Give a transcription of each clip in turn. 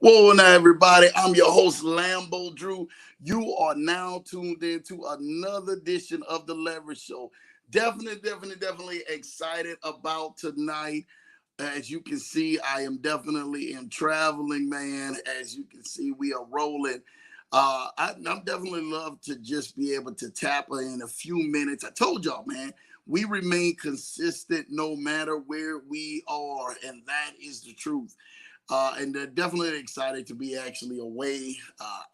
Whoa, now everybody, I'm your host, LamboDrew. You are now tuned in to another edition of the Leverage Show. Definitely excited about tonight. As you can see, I am definitely am traveling, man. As you can see, we are rolling. I'm definitely love to just be able to tap in a few minutes. I told y'all, man, we remain consistent no matter where we are, and that is the truth. And they're definitely excited to be actually away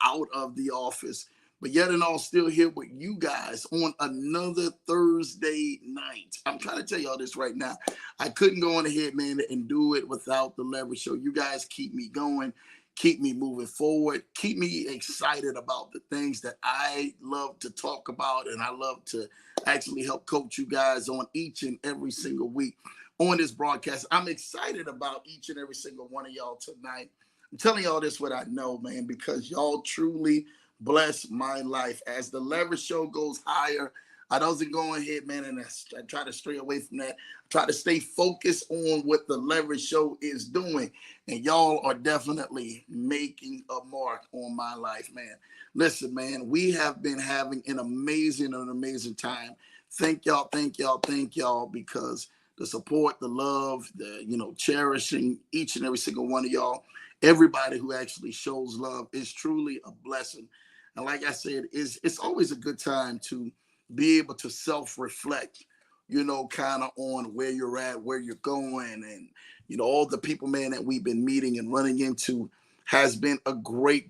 out of the office, but yet and all still here with you guys on another Thursday night. I'm trying to tell y'all this right now. I couldn't go on ahead, man, and do it without the Leverage Show. You guys keep me going, keep me moving forward, keep me excited about the things that I love to talk about, and I love to actually help coach you guys on each and every single week on this broadcast. I'm excited about each and every single one of y'all tonight. I'm telling y'all this what I know, man, because y'all truly bless my life. As the Leverage Show goes higher, I doesn't go ahead, man, and I try to stray away from that. I try to stay focused on what the Leverage Show is doing. And y'all are definitely making a mark on my life, man. Listen, man, we have been having an amazing time. Thank y'all, because the support, the love, the cherishing each and every single one of y'all, everybody who actually shows love is truly a blessing. And like I said, it's always a good time to be able to self-reflect, kind of on where you're at, where you're going, and all the people, man, that we've been meeting and running into has been a great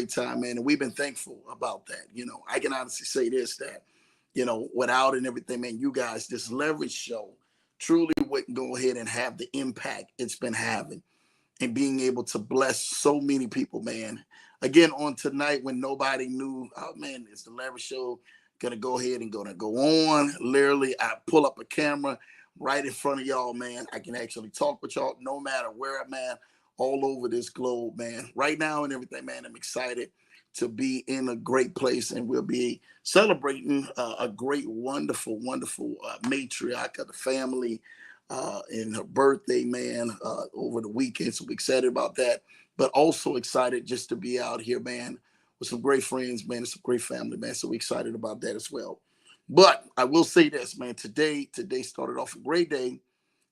time, man. And we've been thankful about that. I can honestly say this, that, without and everything, man, you guys, this Leverage Show truly wouldn't go ahead and have the impact it's been having and being able to bless so many people, man. Again, on tonight when nobody knew, oh man, it's the Leverage Show gonna go ahead and gonna go on. Literally, I pull up a camera right in front of y'all, man. I can actually talk with y'all no matter where I'm at, all over this globe, man. Right now and everything, man, I'm excited to be in a great place, and we'll be celebrating a great, wonderful matriarch of the family and her birthday, man, over the weekend. So we're excited about that, but also excited just to be out here, man, with some great friends, man, and some great family, man. So we're excited about that as well. But I will say this, man, today started off a great day.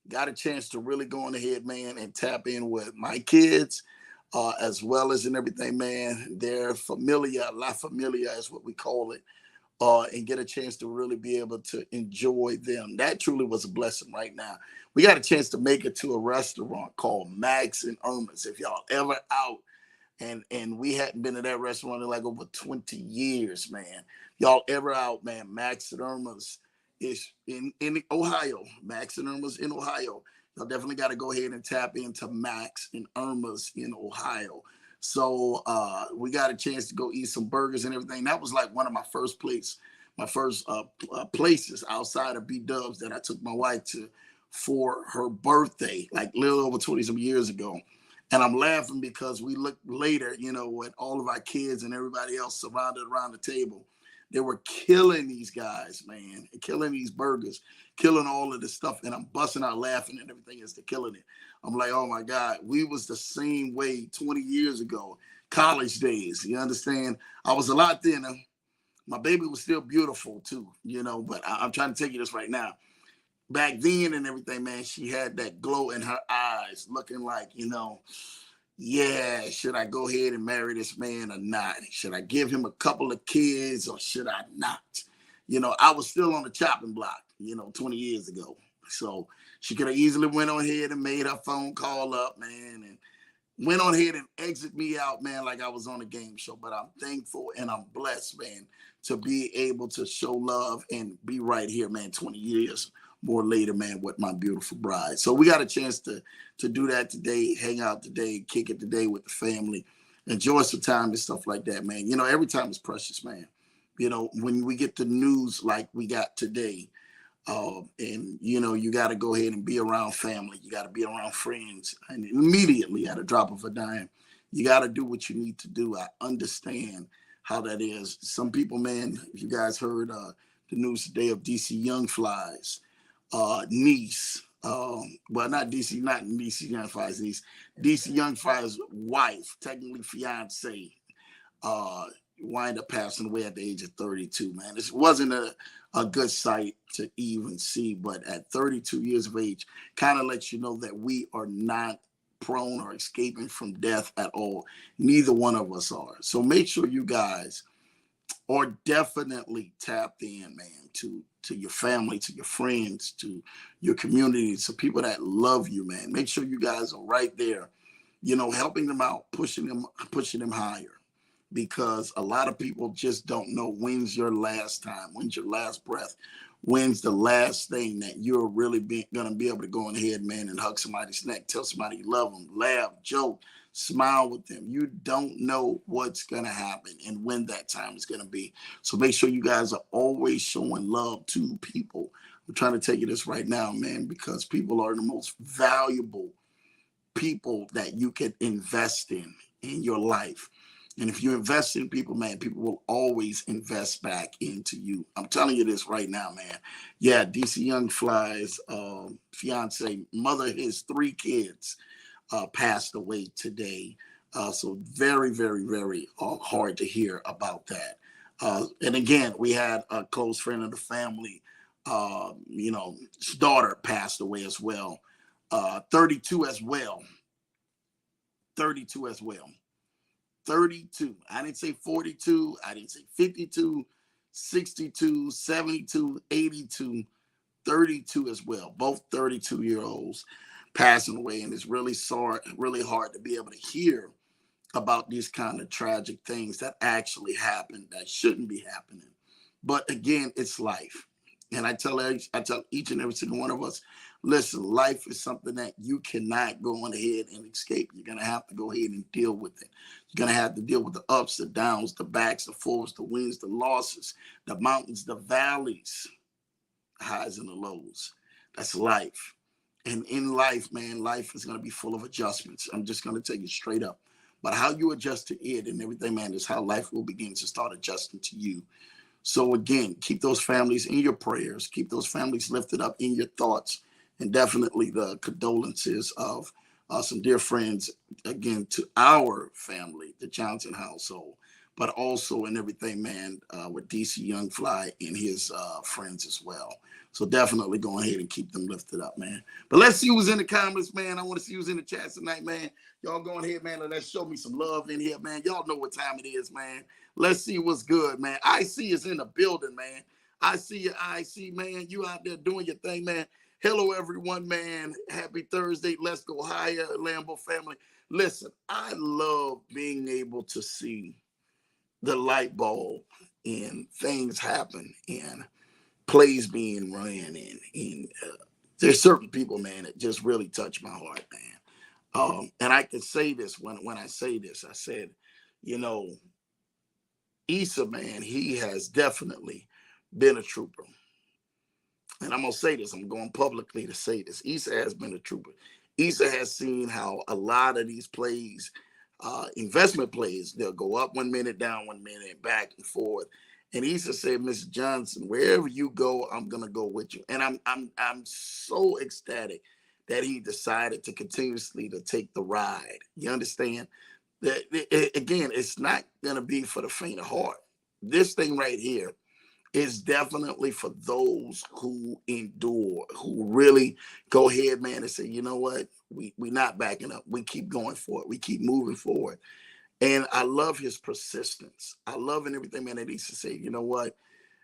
Got a chance to really go on ahead, man, and tap in with my kids, as well as in everything, man. They're familia, la familia is what we call it, and get a chance to really be able to enjoy them. That truly was a blessing right now. We got a chance to make it to a restaurant called Max and Irma's. If y'all ever out, and we hadn't been to that restaurant in like over 20 years, man. Y'all ever out, man, Max and Irma's is in Ohio. Max and Irma's in Ohio. Y'all definitely got to go ahead and tap into Max and Irma's in Ohio. So we got a chance to go eat some burgers and everything. That was like one of my first places outside of B Dubs that I took my wife to for her birthday, like a little over 20 some years ago. And I'm laughing because we looked later, with all of our kids and everybody else surrounded around the table. They were killing these guys, man, killing these burgers, killing all of this stuff. And I'm busting out laughing and everything as they're killing it. I'm like, oh my God, we was the same way 20 years ago, college days. You understand? I was a lot thinner. My baby was still beautiful too, but I'm trying to tell you this right now. Back then and everything, man, she had that glow in her eyes, looking like, yeah, should I go ahead and marry this man or not? Should I give him a couple of kids or should I not? I was still on the chopping block, 20 years ago. So she could have easily went on ahead and made her phone call up, man, and went on ahead and exit me out, man, like I was on a game show. But I'm thankful and I'm blessed, man, to be able to show love and be right here, man, 20 years more later, man, with my beautiful bride. So we got a chance to do that today, hang out today, kick it today with the family, enjoy some time and stuff like that, man. Every time is precious, man. When we get the news like we got today, and you got to go ahead and be around family. You got to be around friends, and immediately at a drop of a dime, you got to do what you need to do. I understand how that is. Some people, man, if you guys heard the news today of DC Young Fly's niece, Well, not DC, not DC Young Fly's niece, DC Young Fly's wife, technically fiance, uh, wind up passing away at the age of 32, man. This wasn't a good sight to even see, but at 32 years of age, kind of lets you know that we are not prone or escaping from death at all. Neither one of us are. So make sure you guys are definitely tapped in, man, to your family, to your friends, to your community, to people that love you, man. Make sure you guys are right there, helping them out, pushing them higher, because a lot of people just don't know when's your last time, when's your last breath, when's the last thing that you're really going to be able to go ahead, man, and hug somebody's neck, tell somebody you love them, laugh, joke, smile with them. You don't know what's going to happen and when that time is going to be. So make sure you guys are always showing love to people. I'm trying to tell you this right now, man, because people are the most valuable people that you can invest in your life. And if you invest in people, man, people will always invest back into you. I'm telling you this right now, man. Yeah, DC Young Fly's fiance, mother of his 3 kids, passed away today. So very, very, very hard to hear about that. And again, we had a close friend of the family, his daughter passed away as well. 32 as well. 32 as well. 32. I didn't say 42. I didn't say 52, 62, 72, 82, 32 as well. Both 32-year-olds passing away. And it's really really hard to be able to hear about these kind of tragic things that actually happen that shouldn't be happening. But again, it's life. And I tell each and every single one of us, listen, life is something that you cannot go on ahead and escape. You're going to have to go ahead and deal with it. You're going to have to deal with the ups, the downs, the backs, the forwards, the wins, the losses, the mountains, the valleys, the highs and the lows. That's life. And in life, man, life is going to be full of adjustments. I'm just going to tell you straight up. But how you adjust to it and everything, man, is how life will begin to start adjusting to you. So again, keep those families in your prayers. Keep those families lifted up in your thoughts. And definitely the condolences of some dear friends, again, to our family, the Johnson household, but also in everything, man, with DC Young Fly and his friends as well. So definitely go ahead and keep them lifted up, man. But let's see who's in the comments, man. I want to see who's in the chat tonight, man. Y'all go ahead, man, and let's show me some love in here, man. Y'all know what time it is, man. Let's see what's good, man. IC is in the building, man. I see you, IC, man. You out there doing your thing, man. Hello, everyone, man. Happy Thursday. Let's go higher, Lambo family. Listen, I love being able to see the light bulb and things happen and plays being run and there's certain people, man, that just really touch my heart, man. And I can say this when I say this, I said, Issa, man, he has definitely been a trooper. And I'm going to say this, I'm going publicly to say this. Issa has been a trooper. Issa has seen how a lot of these plays, investment plays, they'll go up 1 minute, down 1 minute, back and forth. And Issa said, Mr. Johnson, wherever you go, I'm going to go with you. And I'm so ecstatic that he decided to continuously to take the ride. You understand? That again, it's not going to be for the faint of heart. This thing right here is definitely for those who endure, who really go ahead, man, and say, you know what? We're not backing up. We keep going forward. We keep moving forward. And I love his persistence. I love and everything, man, that he used to say, you know what?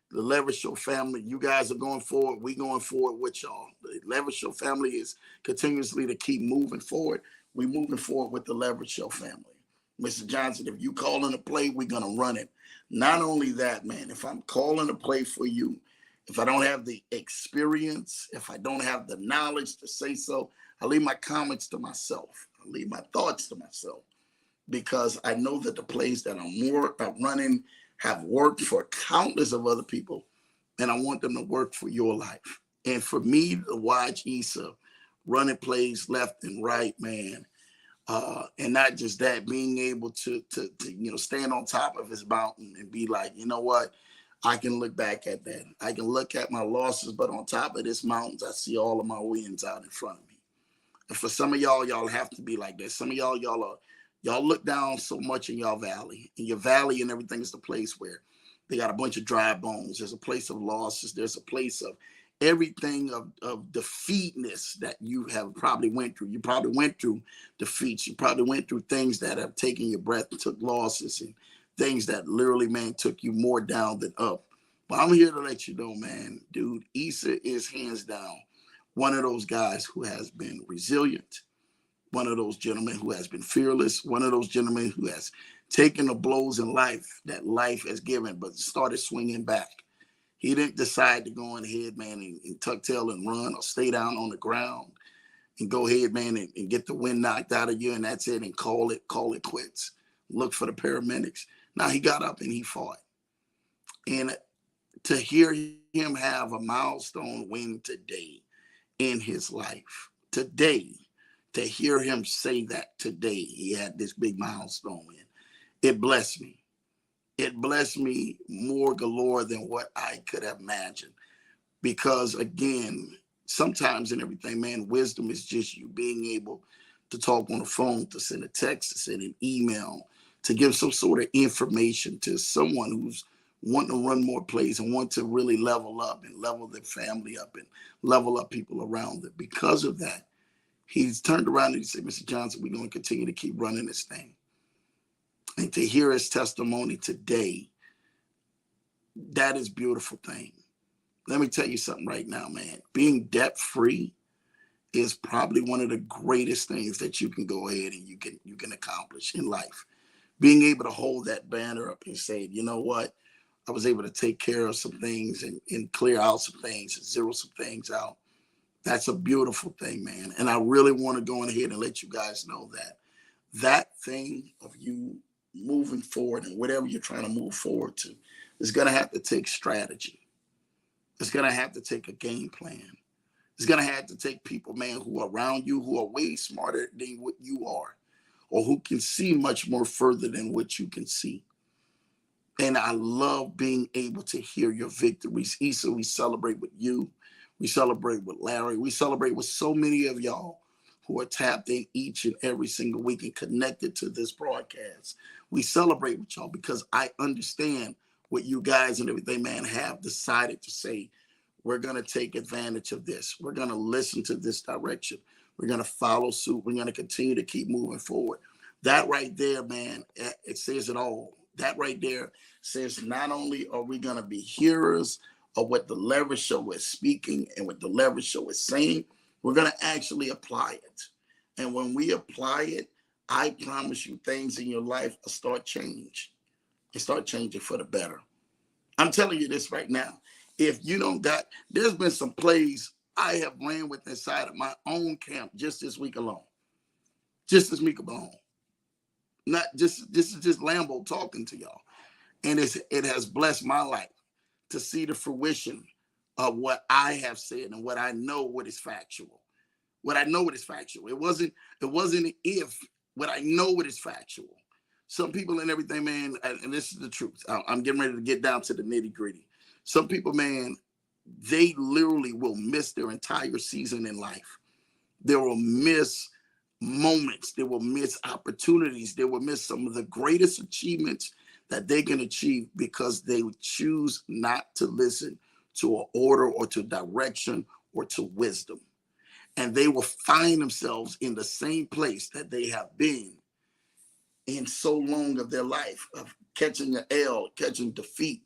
The Leverage Show family, you guys are going forward. We going forward with y'all. The Leverage Show family is continuously to keep moving forward. We moving forward with the Leverage Show family. Mr. Johnson, if you calling a play, we're going to run it. Not only that, man, if I'm calling a play for you, if I don't have the experience, if I don't have the knowledge to say so, I leave my comments to myself. I leave my thoughts to myself, because I know that the plays that I'm running have worked for countless of other people, and I want them to work for your life. And for me to watch Issa running plays left and right, man, and not just that, being able to stand on top of his mountain and be like, you know what, I can look back at that. I can look at my losses, but on top of this mountains, I see all of my wins out in front of me. And for some of y'all have to be like that. Some of y'all look down so much in y'all valley. And your valley and everything is the place where they got a bunch of dry bones. There's a place of losses. There's a place of everything of defeatness that you have probably went through. You probably went through defeats. You probably went through things that have taken your breath, took losses, and things that literally, man, took you more down than up. But I'm here to let you know, man, dude, Issa is hands down one of those guys who has been resilient, one of those gentlemen who has been fearless, one of those gentlemen who has taken the blows in life that life has given, but started swinging back. He didn't decide to go ahead, man, and tuck tail and run or stay down on the ground and go ahead, man, and get the wind knocked out of you, and that's it, and call it quits. Look for the paramedics. Now he got up and he fought. And to hear him have a milestone win today in his life, today, to hear him say that today, he had this big milestone win, it blessed me. It blessed me more galore than what I could have imagined. Because again, sometimes in everything, man, wisdom is just you being able to talk on the phone, to send a text, to send an email, to give some sort of information to someone who's wanting to run more plays and want to really level up and level their family up and level up people around them. Because of that, he's turned around and he said, Mr. Johnson, we're going to continue to keep running this thing. And to hear his testimony today, that is a beautiful thing. Let me tell you something right now, man. Being debt-free is probably one of the greatest things that you can go ahead and you can accomplish in life. Being able to hold that banner up and say, you know what? I was able to take care of some things and clear out some things and zero some things out. That's a beautiful thing, man. And I really want to go ahead and let you guys know that thing of you moving forward and whatever you're trying to move forward to is going to have to take strategy. It's going to have to take a game plan. It's going to have to take people, man, who are around you, who are way smarter than what you are, or who can see much more further than what you can see. And I love being able to hear your victories. Issa, we celebrate with you. We celebrate with Larry. We celebrate with so many of y'all who are tapped in each and every single week and connected to this broadcast. We celebrate with y'all because I understand what you guys and everything, man, have decided to say. We're going to take advantage of this. We're going to listen to this direction. We're going to follow suit. We're going to continue to keep moving forward. That right there, man, it says it all. That right there says not only are we going to be hearers of what the Leverage Show is speaking and what the Leverage Show is saying, we're going to actually apply it. And when we apply it, I promise you things in your life will start change and start changing for the better. I'm telling you this right now. If you don't there's been some plays I have ran with inside of my own camp just this week alone. Just this week alone. Not just, this is just Lambo talking to y'all. And it has blessed my life to see the fruition of what I have said and what I know what is factual. What I know what is factual. It wasn't if, what I know what is factual. Some people and everything, man, and this is the truth. I'm getting ready to get down to the nitty gritty. Some people, man, they literally will miss their entire season in life. They will miss moments. They will miss opportunities. They will miss some of the greatest achievements that they can achieve because they would choose not to listen to an order or to direction or to wisdom. And they will find themselves in the same place that they have been in so long of their life, of catching an L, catching defeat,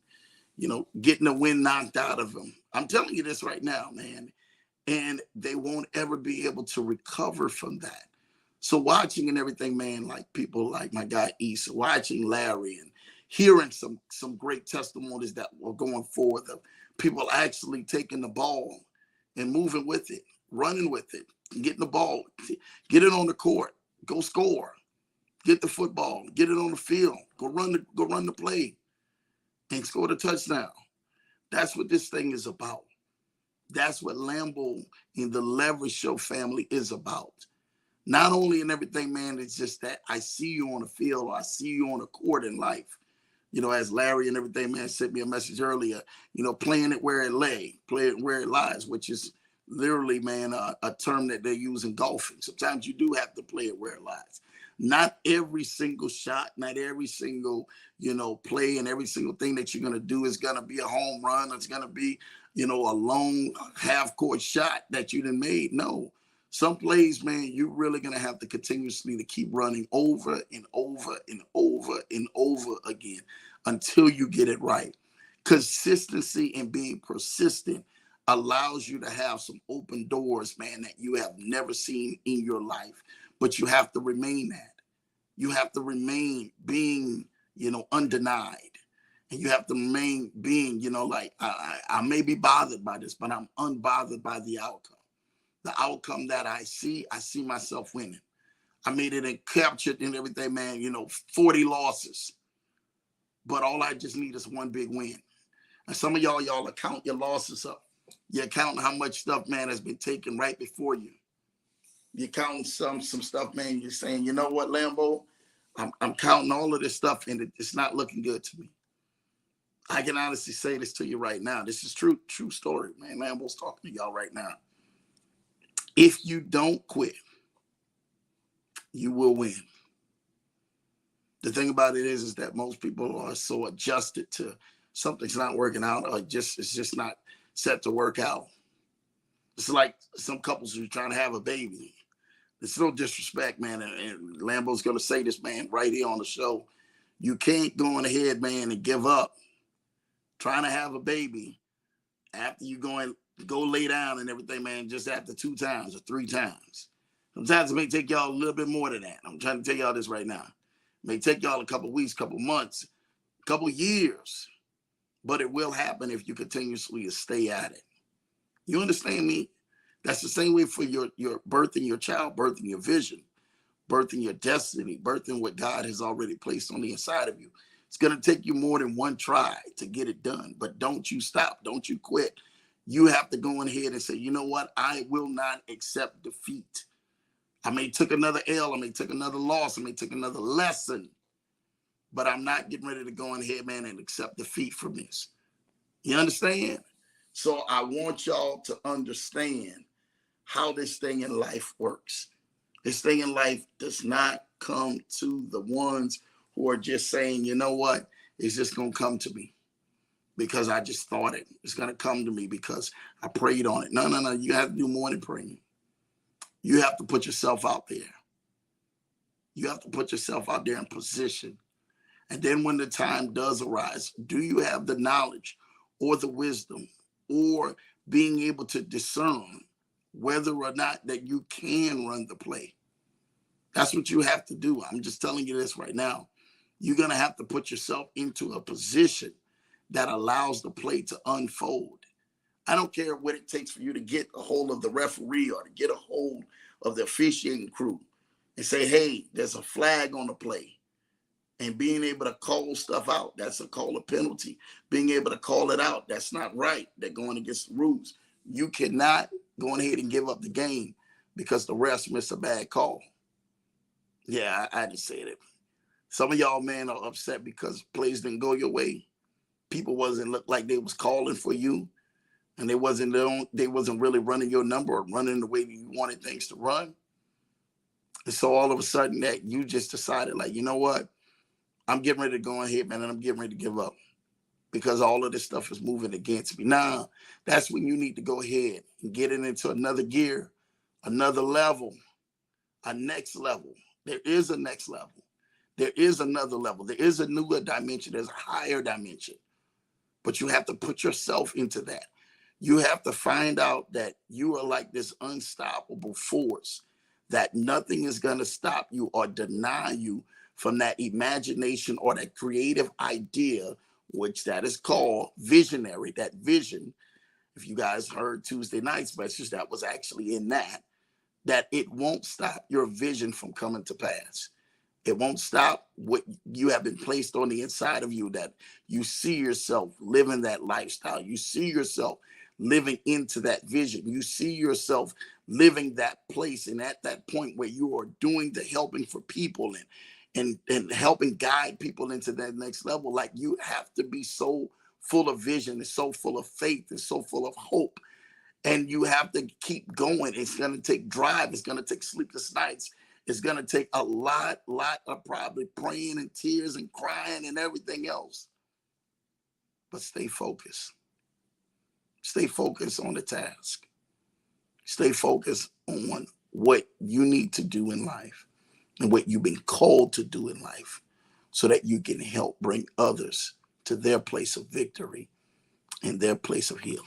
getting the wind knocked out of them. I'm telling you this right now, man. And they won't ever be able to recover from that. So watching and everything, man, like people like my guy Issa, watching Larry and hearing some great testimonies that were going forward of people actually taking the ball and moving with it, running with it, getting the ball, get it on the court, go score, get the football, get it on the field, go run the play and score the touchdown. That's what this thing is about. That's what Lambo and the Leverage Show family is about. Not only in everything, man, it's just that I see you on the field or I see you on the court in life. As Larry and everything, man, sent me a message earlier, playing it where it lay, play it where it lies, which is literally, man, a term that they use in golfing. Sometimes you do have to play it where it lies. Not every single shot, not every single, play and every single thing that you're going to do is going to be a home run. It's going to be, a long half court shot that you done made. No, some plays, man, you're really going to have to continuously to keep running over and over and over and over again until you get it right. Consistency and being persistent allows you to have some open doors, man, that you have never seen in your life, but you have to remain that. You have to remain being, undenied. And you have to remain being, like, I may be bothered by this, but I'm unbothered by the outcome. The outcome that I see myself winning. I made it and captured and everything, man, 40 losses. But all I just need is one big win. And some of y'all account your losses up. You're counting how much stuff, man, has been taken right before you. You're counting some stuff, man. You're saying, you know what, Lambo? I'm counting all of this stuff, and it's not looking good to me. I can honestly say this to you right now. This is true story, man. Lambo's talking to y'all right now. If you don't quit, you will win. The thing about it is that most people are so adjusted to something's not working out, or it's just not set to work out. It's like some couples who are trying to have a baby. It's no disrespect, man, and Lambo's going to say this, man, right here on the show. You can't go on ahead, man, and give up trying to have a baby after you go lay down and everything, man, just after 2 times or 3 times. Sometimes it may take y'all a little bit more than that. I'm trying to tell y'all this right now. It may take y'all a couple of weeks, couple of months, couple of years, but it will happen if you continuously stay at it. You understand me? That's the same way for your birthing your child, birthing your vision, birthing your destiny, birthing what God has already placed on the inside of you. It's going to take you more than one try to get it done, but don't you stop. Don't you quit. You have to go ahead and say, you know what? I will not accept defeat. I may took another L. I may took another loss. I may take another lesson, but I'm not getting ready to go ahead, man, and accept defeat from this. You understand? So I want y'all to understand how this thing in life works. This thing in life does not come to the ones who are just saying, you know what, it's just going to come to me because I just thought it. It's going to come to me because I prayed on it. No. You have to do more than praying. You have to put yourself out there. You have to put yourself out there in position. And then when the time does arise, do you have the knowledge or the wisdom or being able to discern whether or not that you can run the play? That's what you have to do. I'm just telling you this right now. You're going to have to put yourself into a position that allows the play to unfold. I don't care what it takes for you to get a hold of the referee or to get a hold of the officiating crew and say, hey, there's a flag on the play. And being able to call stuff out, that's a call a penalty. Being able to call it out, that's not right. They're going against the rules. You cannot go ahead and give up the game because the refs missed a bad call. Yeah, I just said it. Some of y'all, man, are upset because plays didn't go your way. People wasn't look like they was calling for you, and they wasn't really running your number or running the way you wanted things to run. And so all of a sudden that you just decided, like, you know what? I'm getting ready to go ahead, man, and I'm getting ready to give up because all of this stuff is moving against me. Now, that's when you need to go ahead and get it into another gear, another level, a next level. There is a next level. There is another level. There is a newer dimension. There's a higher dimension. But you have to put yourself into that. You have to find out that you are like this unstoppable force, that nothing is going to stop you or deny you from that imagination or that creative idea, which that is called visionary, that vision. If you guys heard Tuesday night's message, that was actually in that it won't stop your vision from coming to pass. It won't stop what you have been placed on the inside of you, that you see yourself living that lifestyle. You see yourself living into that vision. You see yourself living that place and at that point where you are doing the helping for people and helping guide people into that next level. Like, you have to be so full of vision and so full of faith and so full of hope, and you have to keep going. It's going to take drive. It's going to take sleepless nights. It's going to take a lot of probably praying and tears and crying and everything else. But stay focused. Stay focused on the task. Stay focused on what you need to do in life and what you've been called to do in life, so that you can help bring others to their place of victory and their place of healing.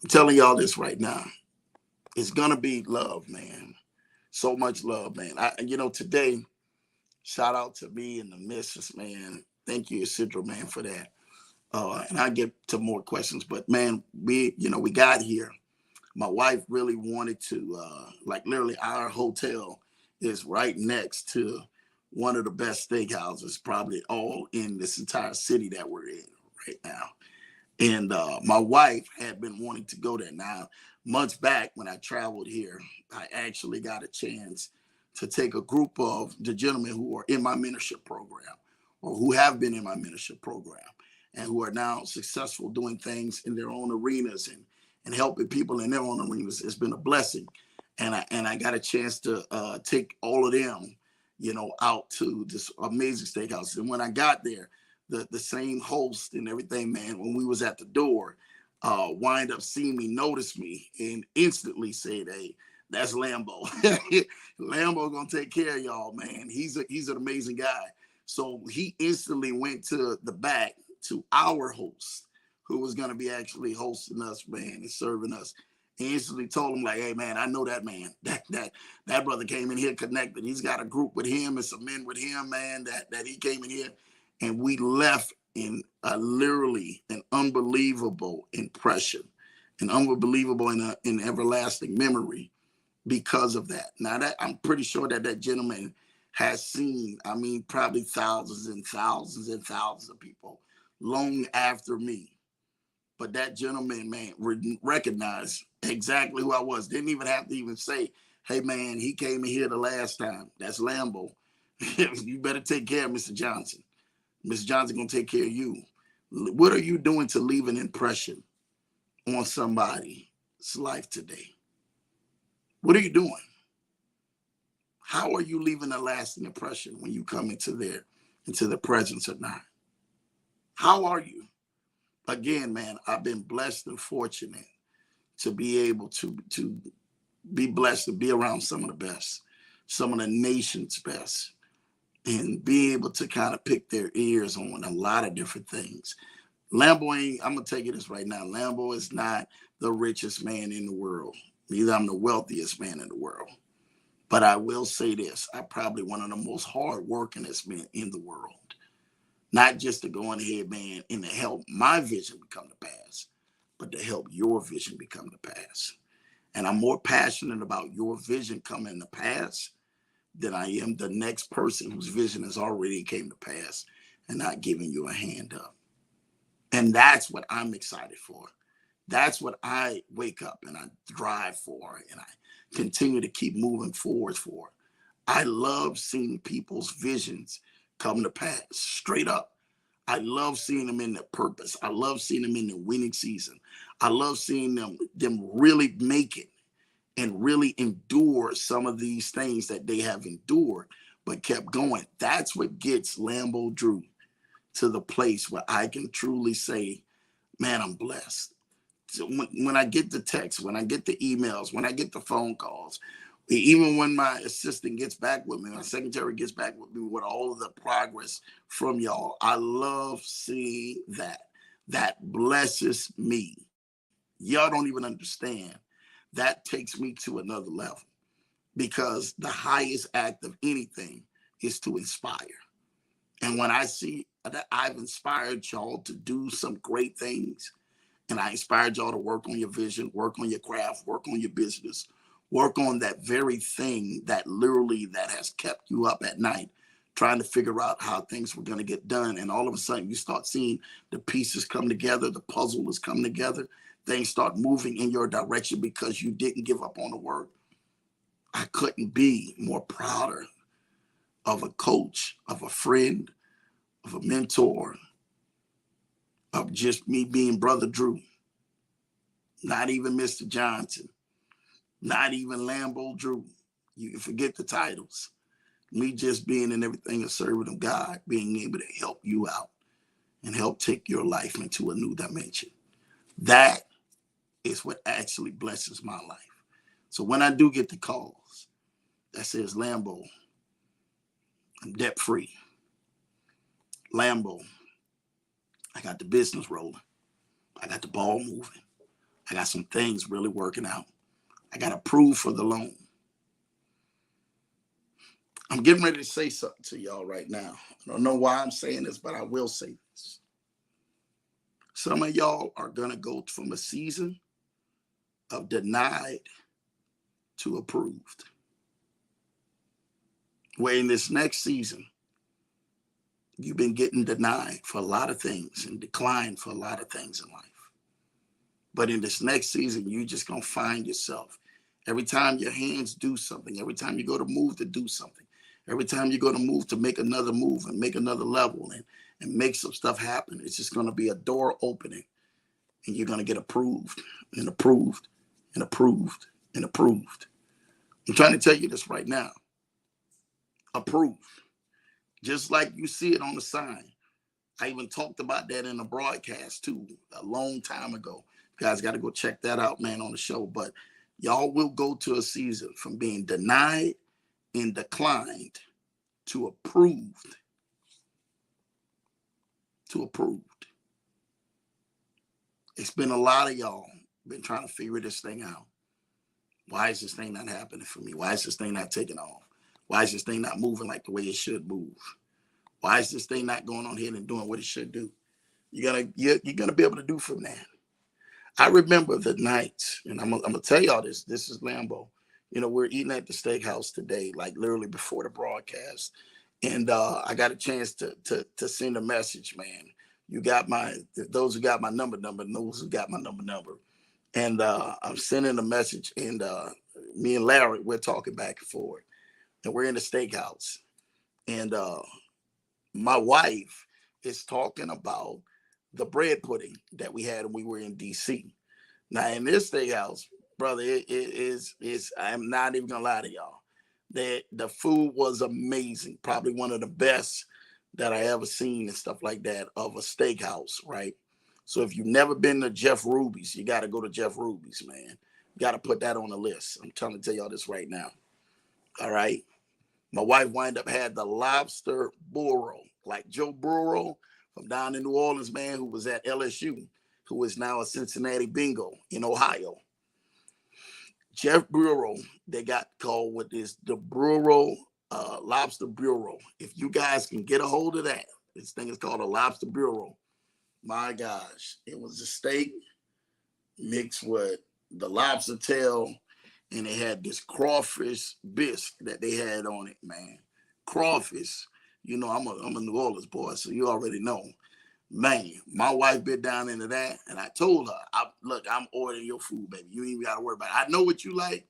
I'm telling y'all this right now. It's going to be love, man. So much love, man. Today, shout out to me and the missus, man. Thank you, Isidro, man, for that. And I'll get to more questions, but man, we got here. My wife really wanted to, literally our hotel is right next to one of the best steakhouses, probably all in this entire city that we're in right now. And my wife had been wanting to go there. Now, months back when I traveled here, I actually got a chance to take a group of the gentlemen who are in my mentorship program, or who have been in my mentorship program, and who are now successful doing things in their own arenas and helping people in their own arenas. It's been a blessing. And I got a chance to take all of them, out to this amazing steakhouse. And when I got there, the same host and everything, man, when we was at the door, wind up seeing me, noticed me, and instantly said, "Hey, that's Lambo." Lambo gonna take care of y'all, man. He's an amazing guy. So he instantly went to the back to our host, who was gonna be actually hosting us, man, and serving us. He instantly told him, like, "Hey, man, I know that man. That brother came in here connected. He's got a group with him and some men with him, man, that he came in here." And we left in literally an unbelievable impression, an unbelievable and an everlasting memory because of that. Now, that I'm pretty sure that gentleman has seen, probably thousands and thousands and thousands of people long after me. But that gentleman, man, recognized exactly who I was. Didn't even have to even say, "Hey, man, he came in here the last time. That's Lambo. You better take care of Mr. Johnson. Mr. Johnson gonna take care of you." What are you doing to leave an impression on somebody's life today? What are you doing? How are you leaving a lasting impression when you come into the presence or not? How are you? Again, man, I've been blessed and fortunate to be able to be blessed to be around some of the best, some of the nation's best, and be able to kind of pick their ears on a lot of different things. Lambo ain't, I'm going to tell you this right now, Lambo is not the richest man in the world. Neither I'm the wealthiest man in the world. But I will say this, I'm probably one of the most hard-workingest men in the world. Not just to go on ahead, man, and to help my vision become to pass, but to help your vision become to pass. And I'm more passionate about your vision coming to pass than I am the next person whose vision has already came to pass and not giving you a hand up. And that's what I'm excited for. That's what I wake up and I drive for, and I continue to keep moving forward for. I love seeing people's visions come to pass, straight up. I love seeing them in their purpose. I love seeing them in their winning season. I love seeing them really make it and really endure some of these things that they have endured, but kept going. That's what gets LamboDrew to the place where I can truly say, man, I'm blessed. So when I get the texts, when I get the emails, when I get the phone calls, even when my assistant gets back with me, my secretary gets back with me with all of the progress from y'all, I love seeing that. That blesses me. Y'all don't even understand. That takes me to another level, because the highest act of anything is to inspire. And when I see that I've inspired y'all to do some great things, and I inspired y'all to work on your vision, work on your craft, work on your business, work on that very thing that literally that has kept you up at night, trying to figure out how things were going to get done. And all of a sudden you start seeing the pieces come together, the puzzle is coming together, things start moving in your direction because you didn't give up on the work. I couldn't be more prouder of a coach, of a friend, of a mentor, of just me being Brother Drew. Not even Mr. Johnson, not even LamboDrew. You can forget the titles. Me just being in everything a servant of God, being able to help you out and help take your life into a new dimension. That is what actually blesses my life. So when I do get the calls that says, Lambo, I'm debt free. Lambo, I got the business rolling. I got the ball moving. I got some things really working out. I got approved for the loan. I'm getting ready to say something to y'all right now. I don't know why I'm saying this, but I will say this. Some of y'all are going to go from a season of denied to approved. Where in this next season, you've been getting denied for a lot of things and declined for a lot of things in life. But in this next season, you're just going to find yourself. Every time your hands do something, every time you go to move to do something, every time you go to move to make another move and make another level and make some stuff happen, it's just going to be a door opening. And you're going to get approved and approved and approved and approved. I'm trying to tell you this right now. Approved. Just like you see it on the sign. I even talked about that in a broadcast too, a long time ago. You guys got to go check that out, man, on the show. But y'all will go to a season from being denied and declined to approved. To approved. It's been a lot of y'all been trying to figure this thing out. Why is this thing not happening for me? Why is this thing not taking off? Why is this thing not moving like the way it should move? Why is this thing not going on here and doing what it should do? You're gonna be able to do from that. I remember the nights, and I'm gonna tell y'all this. This is Lambo. You know, we're eating at the steakhouse today, like literally before the broadcast, and I got a chance to send a message, man. You got those who got my number, and those who got my number. And I'm sending a message, and me and Larry, we're talking back and forth, and we're in the steakhouse, and my wife is talking about the bread pudding that we had when we were in DC. Now in this steakhouse, brother, it is I'm not even gonna lie to y'all. The food was amazing, probably one of the best that I ever seen and stuff like that of a steakhouse, right? So if you've never been to Jeff Ruby's, you got to go to Jeff Ruby's, man. You got to put that on the list. I'm trying to tell y'all this right now. All right. My wife wind up had the lobster burro, like Joe Burrow from down in New Orleans, man, who was at LSU, who is now a Cincinnati Bingo in Ohio. Jeff Burrow, they got called with this, the Burrow lobster burro. If you guys can get a hold of that, this thing is called a lobster burro. My gosh, it was a steak mixed with the lobster tail, and they had this crawfish bisque that they had on it, man. Crawfish. You know, I'm a New Orleans boy, so you already know. Man, my wife bit down into that, and I told her, look, I'm ordering your food, baby. You ain't got to worry about it. I know what you like,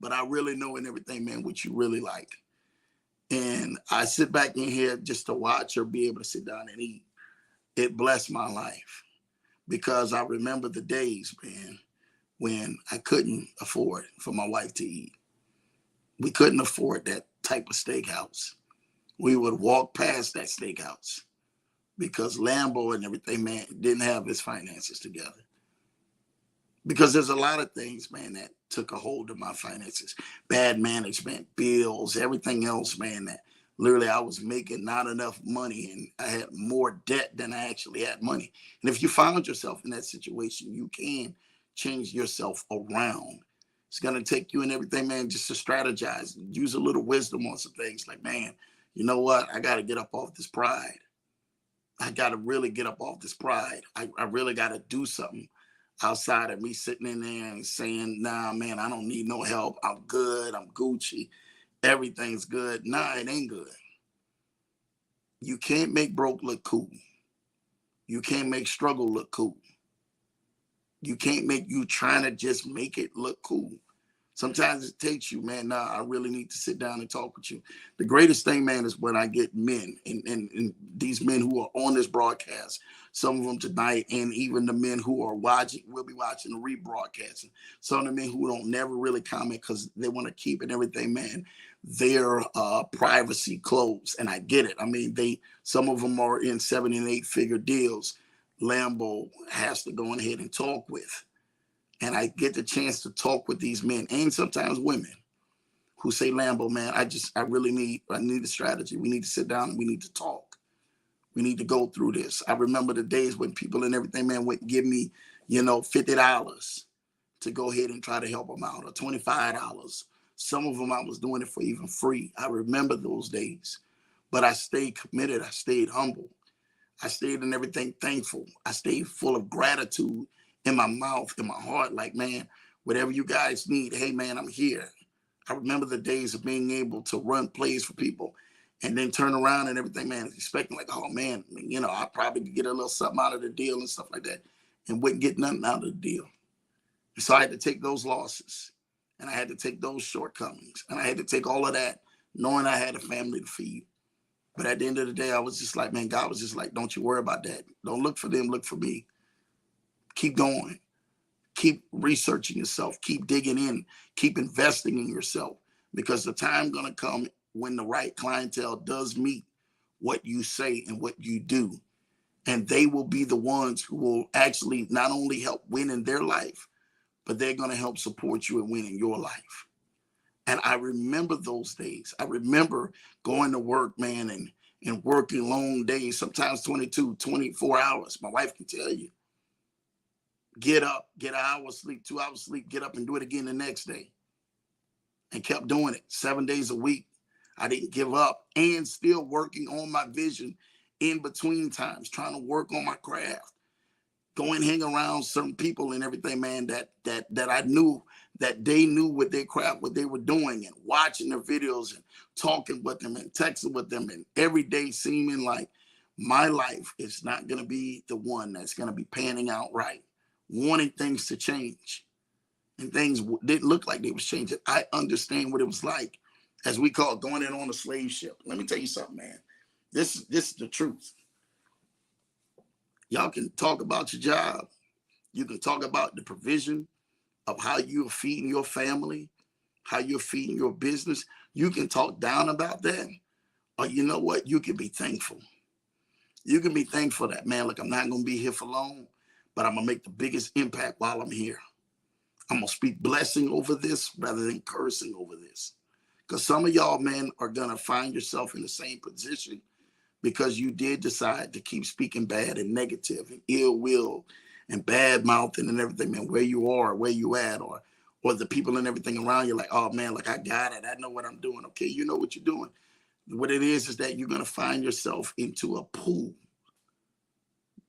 but I really know and everything, man, what you really like. And I sit back in here just to watch her be able to sit down and eat. It blessed my life because I remember the days, man, when I couldn't afford for my wife to eat. We couldn't afford that type of steakhouse. We would walk past that steakhouse because Lambo and everything, man, didn't have his finances together. Because there's a lot of things, man, that took a hold of my finances. Bad management, bills, everything else, man, that literally I was making not enough money and I had more debt than I actually had money. And if you found yourself in that situation, you can change yourself around. It's going to take you and everything, man, just to strategize, use a little wisdom on some things like, man, you know what? I got to get up off this pride. I got to really get up off this pride. I really got to do something outside of me sitting in there and saying, nah, man, I don't need no help. I'm good. I'm Gucci. Everything's good. Nah, it ain't good. You can't make broke look cool. You can't make struggle look cool. You can't make you trying to just make it look cool. Sometimes it takes you, man. Nah, I really need to sit down and talk with you. The greatest thing, man, is when I get men and these men who are on this broadcast, some of them tonight, and even the men who are watching, will be watching the rebroadcasting. Some of the men who don't never really comment because they want to keep it everything, man, their privacy closed. And I get it. I mean, some of them are in 7 and 8 figure deals. Lambo has to go ahead and talk with. And I get the chance to talk with these men and sometimes women who say, Lambo, man, I need a strategy. We need to sit down and we need to talk. We need to go through this. I remember the days when people and everything, man, would give me, $50 to go ahead and try to help them out, or $25. Some of them I was doing it for even free. I remember those days, but I stayed committed. I stayed humble. I stayed in everything thankful. I stayed full of gratitude in my mouth, in my heart, like, man, whatever you guys need, hey, man, I'm here. I remember the days of being able to run plays for people and then turn around and everything, man, expecting like, oh, man, I probably could get a little something out of the deal and stuff like that, and wouldn't get nothing out of the deal. And so I had to take those losses, and I had to take those shortcomings, and I had to take all of that, knowing I had a family to feed. But at the end of the day, I was just like, man, God was just like, don't you worry about that. Don't look for them, look for me. Keep going. Keep researching yourself. Keep digging in. Keep investing in yourself. Because the time gonna come when the right clientele does meet what you say and what you do. And they will be the ones who will actually not only help win in their life, but they're gonna help support you and win in your life. And I remember those days. I remember going to work, man, and working long days, sometimes 22, 24 hours. My wife can tell you. Get up, get an hour sleep, 2 hours sleep, get up and do it again the next day. And kept doing it 7 days a week. I didn't give up, and still working on my vision in between times, trying to work on my craft. Go and hang around certain people and everything, man, that I knew that they knew what their craft, what they were doing, and watching their videos and talking with them and texting with them, and every day seeming like my life is not going to be the one that's going to be panning out right, wanting things to change, and things didn't look like they was changing. I understand what it was like, as we call it, going in on a slave ship. Let me tell you something, man. This is the truth. Y'all can talk about your job. You can talk about the provision of how you're feeding your family, how you're feeding your business. You can talk down about that. Or you know what? You can be thankful. You can be thankful that, man, look, I'm not going to be here for long, but I'm going to make the biggest impact while I'm here. I'm going to speak blessing over this rather than cursing over this. Because some of y'all, man, are going to find yourself in the same position because you did decide to keep speaking bad and negative and ill will and bad mouthing and everything, man, where you are, where you at, or the people and everything around you, like, oh man, like I got it. I know what I'm doing. Okay, you know what you're doing. What it is that you're going to find yourself into a pool,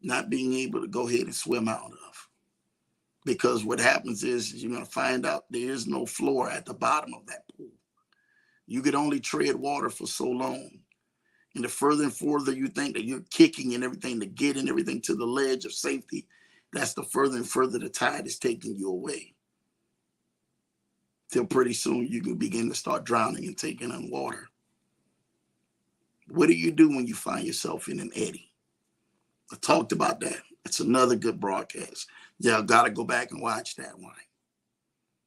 not being able to go ahead and swim out of. Because what happens is you're going to find out there is no floor at the bottom of that pool. You could only tread water for so long. And the further and further you think that you're kicking and everything to get and everything to the ledge of safety, that's the further and further the tide is taking you away. Till pretty soon you can begin to start drowning and taking on water. What do you do when you find yourself in an eddy? I talked about that. It's another good broadcast. Y'all got to go back and watch that one.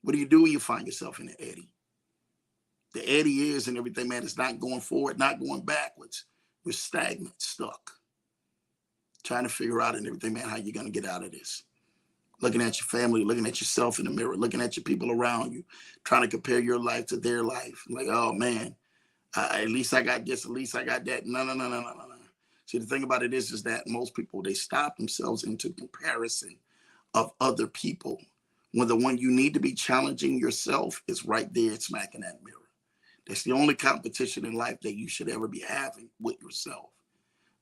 What do you do when you find yourself in an eddy? The eddy is and everything, man, it's not going forward, not going backwards. We're stagnant, stuck. Trying to figure out and everything, man, how you're going to get out of this. Looking at your family, looking at yourself in the mirror, looking at your people around you, trying to compare your life to their life. Like, oh, man, at least I got this, at least I got that. No. See, the thing about it is that most people, they stop themselves into comparison of other people when the one you need to be challenging yourself is right there smacking that mirror. That's the only competition in life that you should ever be having with yourself.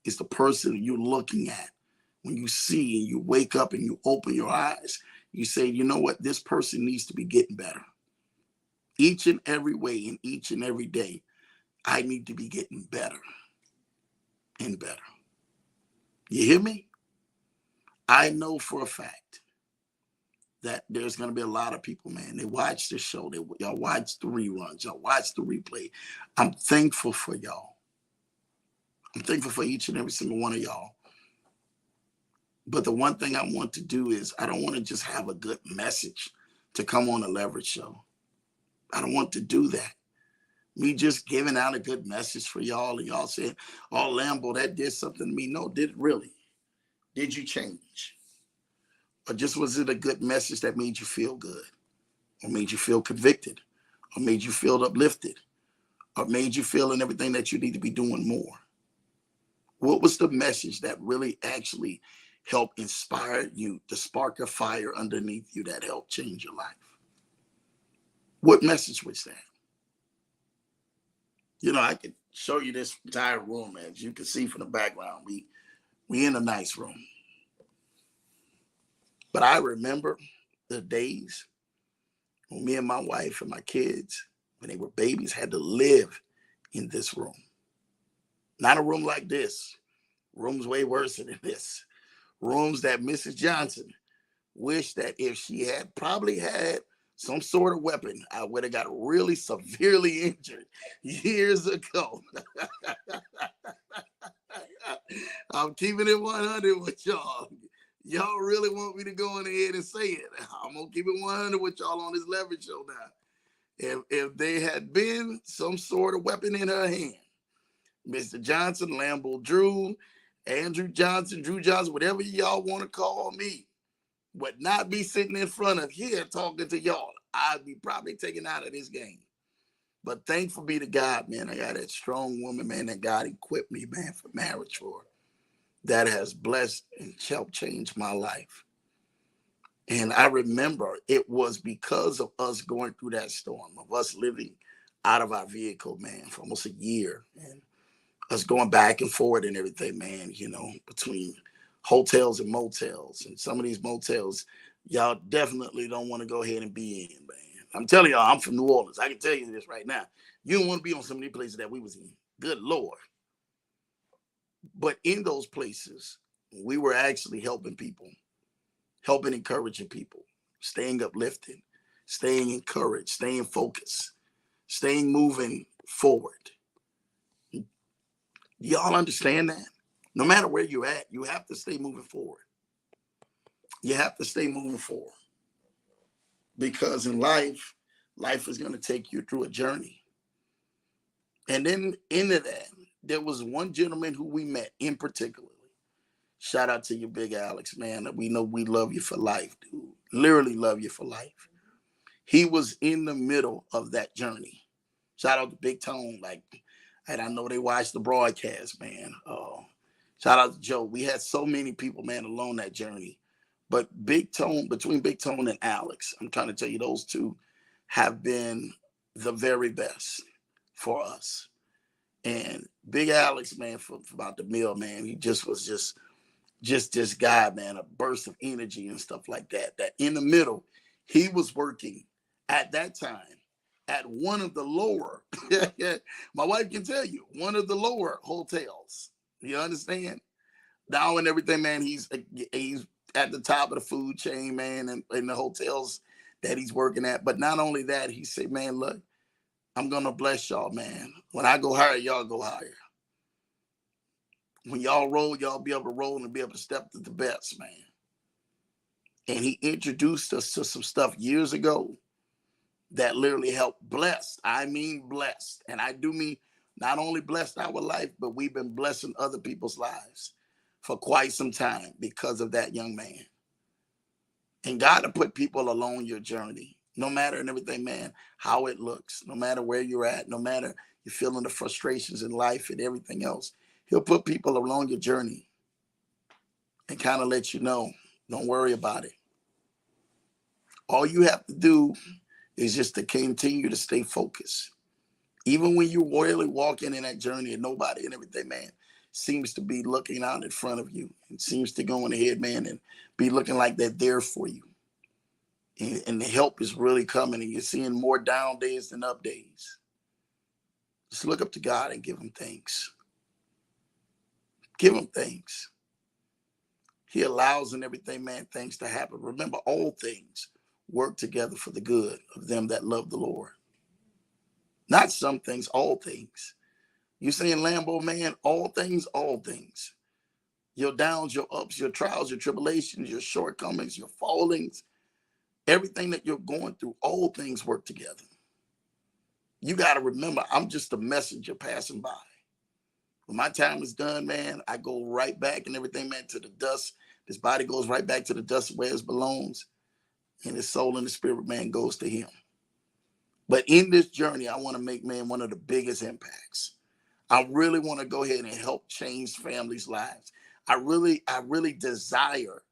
It's the person you're looking at. When you see and you wake up and you open your eyes, you say, you know what? This person needs to be getting better. Each and every way and each and every day, I need to be getting better and better. You hear me? I know for a fact that there's going to be a lot of people, man. They watch the show. Y'all watch the reruns. Y'all watch the replay. I'm thankful for y'all. I'm thankful for each and every single one of y'all. But the one thing I want to do is I don't want to just have a good message to come on a Leverage show. I don't want to do that. Me just giving out a good message for y'all and y'all saying, oh, Lambo, that did something to me. No, did it really? Did you change? Or just was it a good message that made you feel good? Or made you feel convicted? Or made you feel uplifted? Or made you feel in everything that you need to be doing more? What was the message that really actually helped inspire you to spark a fire underneath you that helped change your life? What message was that? You know, I could show you this entire room, as you can see from the background. We in a nice room. But I remember the days when me and my wife and my kids, when they were babies, had to live in this room. Not a room like this. Rooms way worse than this. Rooms that Mrs. Johnson wished that if she had probably had some sort of weapon, I would have got really severely injured years ago. I'm keeping it 100 with y'all. Y'all really want me to go on ahead and say it. I'm going to keep it 100 with y'all on this Leverage show now. If there had been some sort of weapon in her hand, Mr. Johnson, LamboDrew, Andrew Johnson, Drew Johnson, whatever y'all want to call me, would not be sitting in front of here talking to y'all. I'd be probably taken out of this game. But thankful be to God, man. I got that strong woman, man, that God equipped me, man, for marriage for. That has blessed and helped change my life. And I remember it was because of us going through that storm, of us living out of our vehicle, man, for almost a year. And us going back and forth and everything, man, you know, between hotels and motels. And some of these motels, y'all definitely don't want to go ahead and be in, man. I'm telling y'all, I'm from New Orleans. I can tell you this right now. You don't want to be on some of these places that we was in. Good Lord. But in those places, we were actually helping people, helping, encouraging people, staying uplifted, staying encouraged, staying focused, staying moving forward. Y'all understand that? No matter where you're at, you have to stay moving forward. You have to stay moving forward. Because in life, life is going to take you through a journey. And then into that, there was one gentleman who we met in particular. Shout out to you, Big Alex, man. We know we love you for life, dude. Literally love you for life. He was in the middle of that journey. Shout out to Big Tone, and I know they watched the broadcast, man. Shout out to Joe. We had so many people, man, along that journey. But Big Tone, between Big Tone and Alex, I'm trying to tell you, those two have been the very best for us. And Big Alex, man, for about the meal, man, he just was just this guy, man, a burst of energy and stuff like that. That in the middle, he was working at that time at one of the lower, my wife can tell you, one of the lower hotels. You understand? Now and everything, man, he's at the top of the food chain, man, and in the hotels that he's working at. But not only that, he said, man, look, I'm going to bless y'all, man. When I go higher, y'all go higher. When y'all roll, y'all be able to roll and be able to step to the best, man. And he introduced us to some stuff years ago that literally helped bless. I mean blessed. And I do mean not only blessed our life, but we've been blessing other people's lives for quite some time because of that young man. And God to put people along your journey, no matter and everything, man, how it looks, no matter where you're at, no matter you're feeling the frustrations in life and everything else. He'll put people along your journey and kind of let you know, don't worry about it. All you have to do is just to continue to stay focused. Even when you're really walking in that journey and nobody and everything, man, seems to be looking out in front of you. It seems to go on ahead, man, and be looking like they're there for you. And the help is really coming, and you're seeing more down days than up days. Just look up to God and give him thanks. Give him thanks. He allows in everything, man, things to happen. Remember, all things work together for the good of them that love the Lord. Not some things, all things. You saying, Lambo, man, all things, all things. Your downs, your ups, your trials, your tribulations, your shortcomings, your fallings, everything that you're going through, all things work together. You got to remember, I'm just a messenger passing by. When my time is done, man, I go right back and everything, man, to the dust. This body goes right back to the dust where it belongs. And his soul and the spirit, man, goes to him. But in this journey, I want to make, man, one of the biggest impacts. I really want to go ahead and help change families' lives. I really desire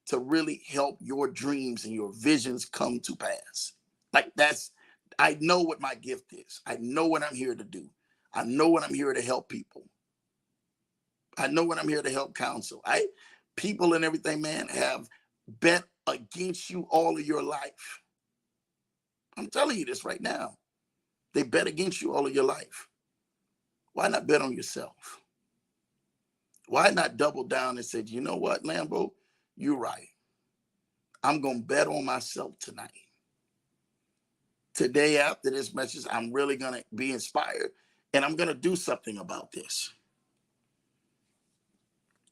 to really help your dreams and your visions come to pass. Like I know what my gift is. I know what I'm here to do. I know what I'm here to help people. I know what I'm here to help counsel. People and everything, man, have bet against you all of your life. I'm telling you this right now. They bet against you all of your life. Why not bet on yourself? Why not double down and say, you know what, Lambo, you're right. I'm going to bet on myself tonight. Today, after this message, I'm really going to be inspired, and I'm going to do something about this.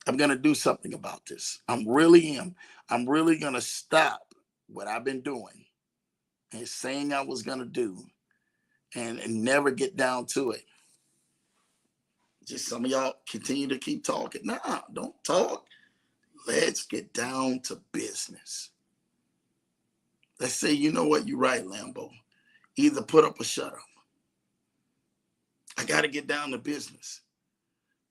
I'm going to do something about this. I'm really going to stop what I've been doing and saying I was going to do and never get down to it. Just some of y'all continue to keep talking. Nah, don't talk. Let's get down to business. Let's say, you know what, you're right, Lambo. Either put up or shut up. I got to get down to business.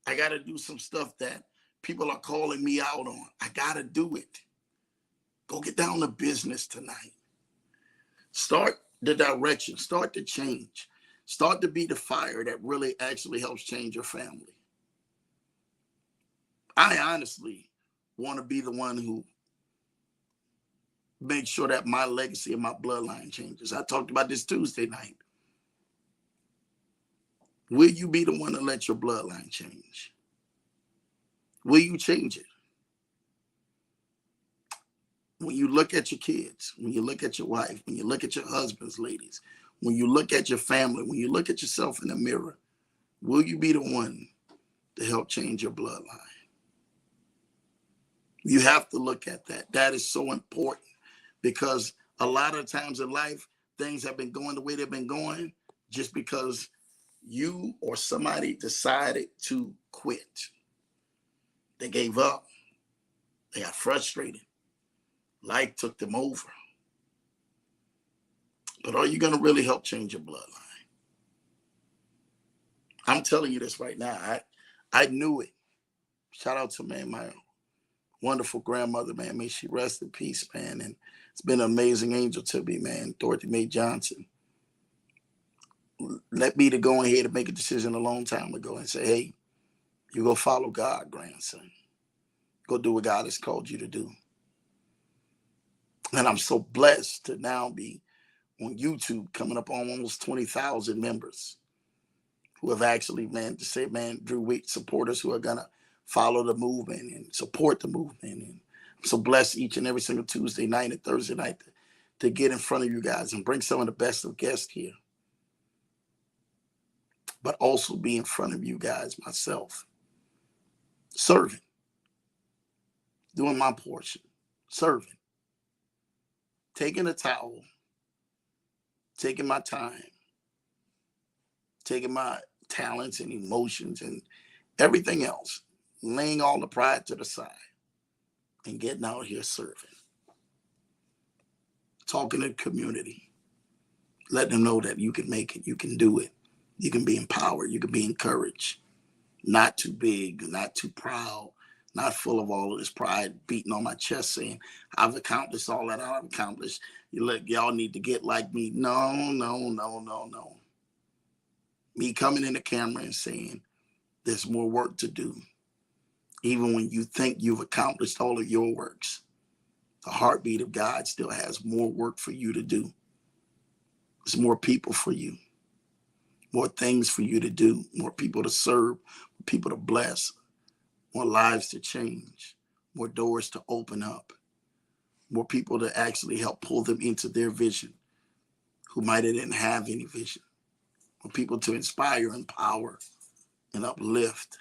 I got to do some stuff that people are calling me out on. I got to do it. Go get down to business tonight. Start the direction. Start the change. Start to be the fire that really actually helps change your family. I honestly want to be the one who makes sure that my legacy and my bloodline changes. I talked about this Tuesday night. Will you be the one to let your bloodline change? Will you change it? When you look at your kids, when you look at your wife, when you look at your husbands, ladies, when you look at your family, when you look at yourself in the mirror, will you be the one to help change your bloodline? You have to look at that. That is so important because a lot of times in life, things have been going the way they've been going just because you or somebody decided to quit. They gave up. They got frustrated. Life took them over. But are you going to really help change your bloodline? I'm telling you this right now. I knew it. Shout out to, man, my wonderful grandmother, man. May she rest in peace, man. And it's been an amazing angel to me, man. Dorothy Mae Johnson. Let me to go ahead and make a decision a long time ago and say, hey, you go follow God, grandson. Go do what God has called you to do. And I'm so blessed to now be on YouTube, coming up on almost 20,000 members who have actually, man, to say, man, Drew, supporters who are going to follow the movement and support the movement. And I'm so blessed each and every single Tuesday night and Thursday night to get in front of you guys and bring some of the best of guests here. But also be in front of you guys myself, serving, doing my portion, serving, taking a towel, taking my time, taking my talents and emotions and everything else, laying all the pride to the side and getting out here serving, talking to the community, letting them know that you can make it, you can do it, you can be empowered, you can be encouraged, not too big, not too proud, not full of all of this pride, beating on my chest saying, I've accomplished all that I've accomplished. Y'all need to get like me. No. Me coming in the camera and saying, there's more work to do. Even when you think you've accomplished all of your works, the heartbeat of God still has more work for you to do. There's more people for you, more things for you to do, more people to serve, more people to bless, more lives to change, more doors to open up, more people to actually help pull them into their vision who might have didn't have any vision, more people to inspire, empower, and uplift.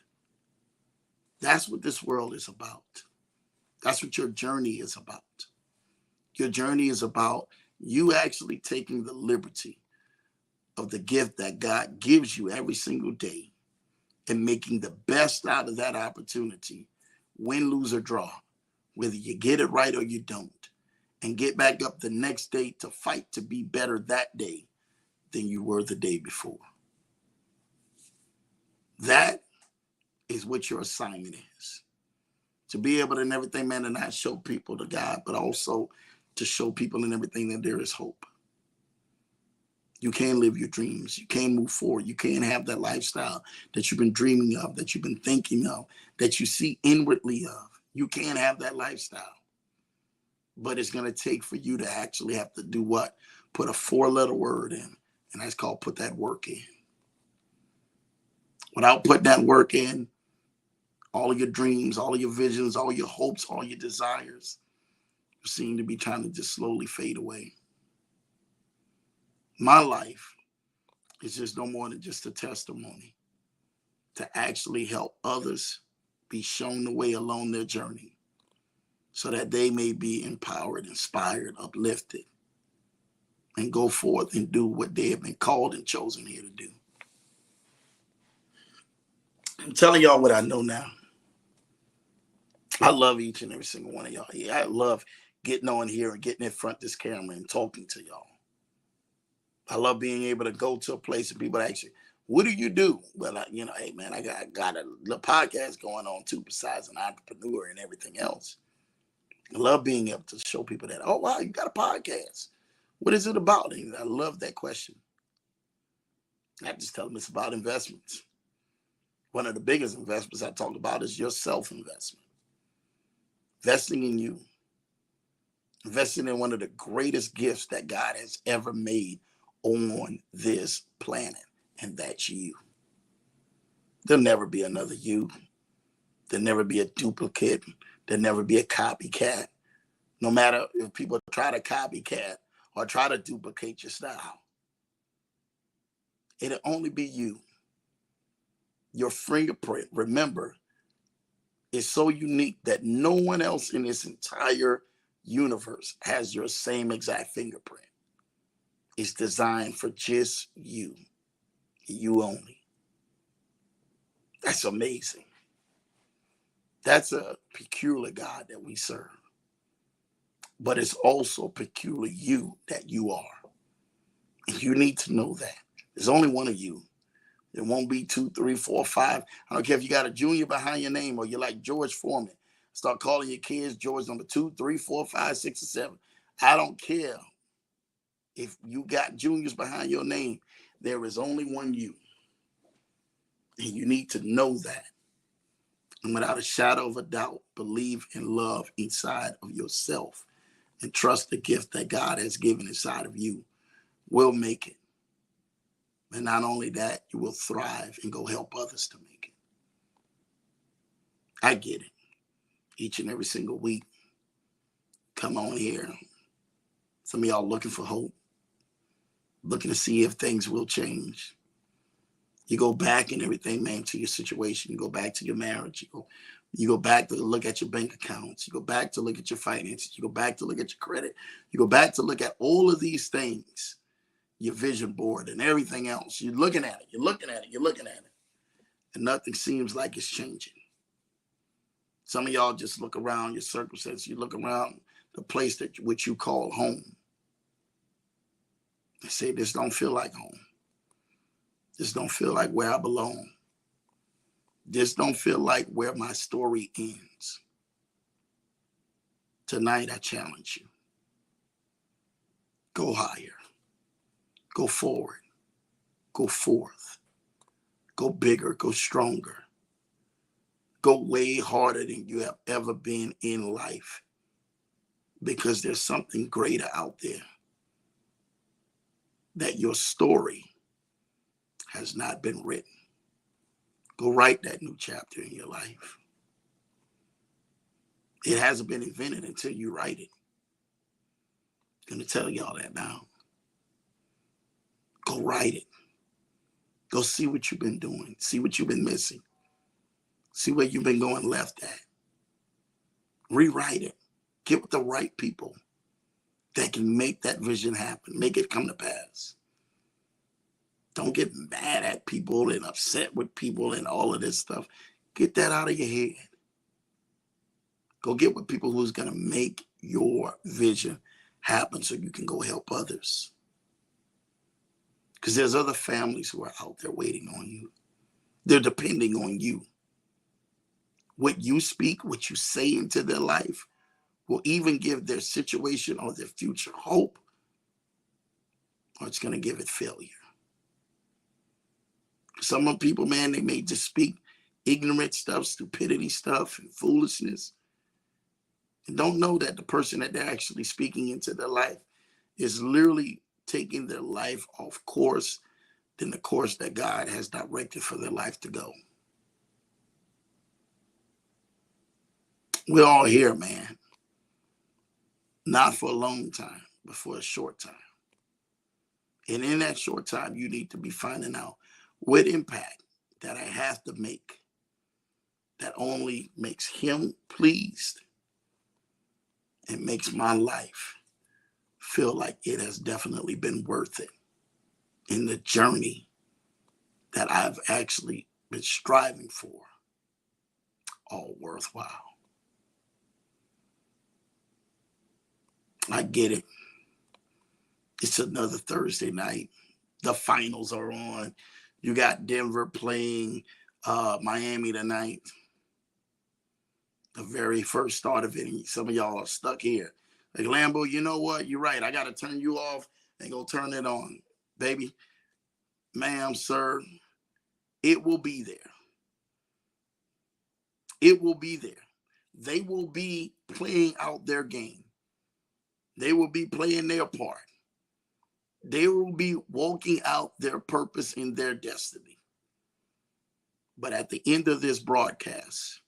That's what this world is about. That's what your journey is about. Your journey is about you actually taking the liberty of the gift that God gives you every single day and making the best out of that opportunity, win, lose, or draw, whether you get it right or you don't, and get back up the next day to fight to be better that day than you were the day before. That is what your assignment is. To be able to in everything, man, to not show people to God, but also to show people in everything that there is hope. You can live your dreams. You can move forward. You can have that lifestyle that you've been dreaming of, that you've been thinking of, that you see inwardly of. You can have that lifestyle. But it's going to take for you to actually have to do what? Put a 4-letter word in, and that's called put that work in. Without putting that work in, all of your dreams, all of your visions, all your hopes, all your desires seem to be trying to just slowly fade away. My life is just no more than just a testimony to actually help others be shown the way along their journey so that they may be empowered, inspired, uplifted, and go forth and do what they have been called and chosen here to do. I'm telling y'all what I know now. I love each and every single one of y'all here. I love getting on here and getting in front of this camera and talking to y'all. I love being able to go to a place and people actually, what do you do? Well, hey man, I got a little podcast going on too, besides an entrepreneur and everything else. I love being able to show people that, oh wow, you got a podcast. What is it about? And I love that question. I just tell them it's about investments. One of the biggest investments I talk about is your self-investment. Investing in you. Investing in one of the greatest gifts that God has ever made on this planet, and that's you. There'll never be another you. There'll never be a duplicate. There'll never be a copycat. No matter if people try to copycat or try to duplicate your style, it'll only be you. Your fingerprint, remember, is so unique that no one else in this entire universe has your same exact fingerprint. It's designed for just you. You only. That's amazing. That's a peculiar God that we serve. But it's also peculiar you that you are. And you need to know that. There's only one of you. It won't be 2, 3, 4, 5. I don't care if you got a junior behind your name or you're like George Foreman. Start calling your kids George number 2, 3, 4, 5, 6, or 7. I don't care if you got juniors behind your name. There is only one you. And you need to know that. And without a shadow of a doubt, believe and love inside of yourself and trust the gift that God has given inside of you will make it. And not only that, you will thrive and go help others to make it. I get it. Each and every single week, come on here. Some of y'all looking for hope, looking to see if things will change. You go back and everything, man, to your situation. You go back to your marriage. You go back to look at your bank accounts. You go back to look at your finances. You go back to look at your credit. You go back to look at all of these things, your vision board and everything else. You're looking at it. You're looking at it. You're looking at it. And nothing seems like it's changing. Some of y'all just look around your circumstances. You look around the place that which you call home. And say, this don't feel like home. This don't feel like where I belong. This don't feel like where my story ends. Tonight, I challenge you. Go higher. Go forward. Go forth. Go bigger. Go stronger. Go way harder than you have ever been in life. Because there's something greater out there. That your story has not been written. Go write that new chapter in your life. It hasn't been invented until you write it. I'm going to tell y'all that now. Go write it. Go see what you've been doing. See what you've been missing. See where you've been going left at. Rewrite it. Get with the right people that can make that vision happen. Make it come to pass. Don't get mad at people and upset with people and all of this stuff. Get that out of your head. Go get with people who's going to make your vision happen so you can go help others. Because there's other families who are out there waiting on you. They're depending on you. What you speak, what you say into their life will even give their situation or their future hope, or it's going to give it failure. Some people, man, they may just speak ignorant stuff, stupidity stuff, and foolishness, and don't know that the person that they're actually speaking into their life is literally taking their life off course than the course that God has directed for their life to go. We're all here, man. Not for a long time, but for a short time. And in that short time, you need to be finding out what impact that I have to make that only makes him pleased and makes my life feel like it has definitely been worth it in the journey that I've actually been striving for, all worthwhile. I get it. It's another Thursday night. The finals are on. You got Denver playing Miami tonight. The very first start of it. Some of y'all are stuck here. Like, Lambo, you know what? You're right. I got to turn you off and go turn it on. Baby, ma'am, sir, it will be there. It will be there. They will be playing out their game. They will be playing their part. They will be walking out their purpose and their destiny. But at the end of this broadcast,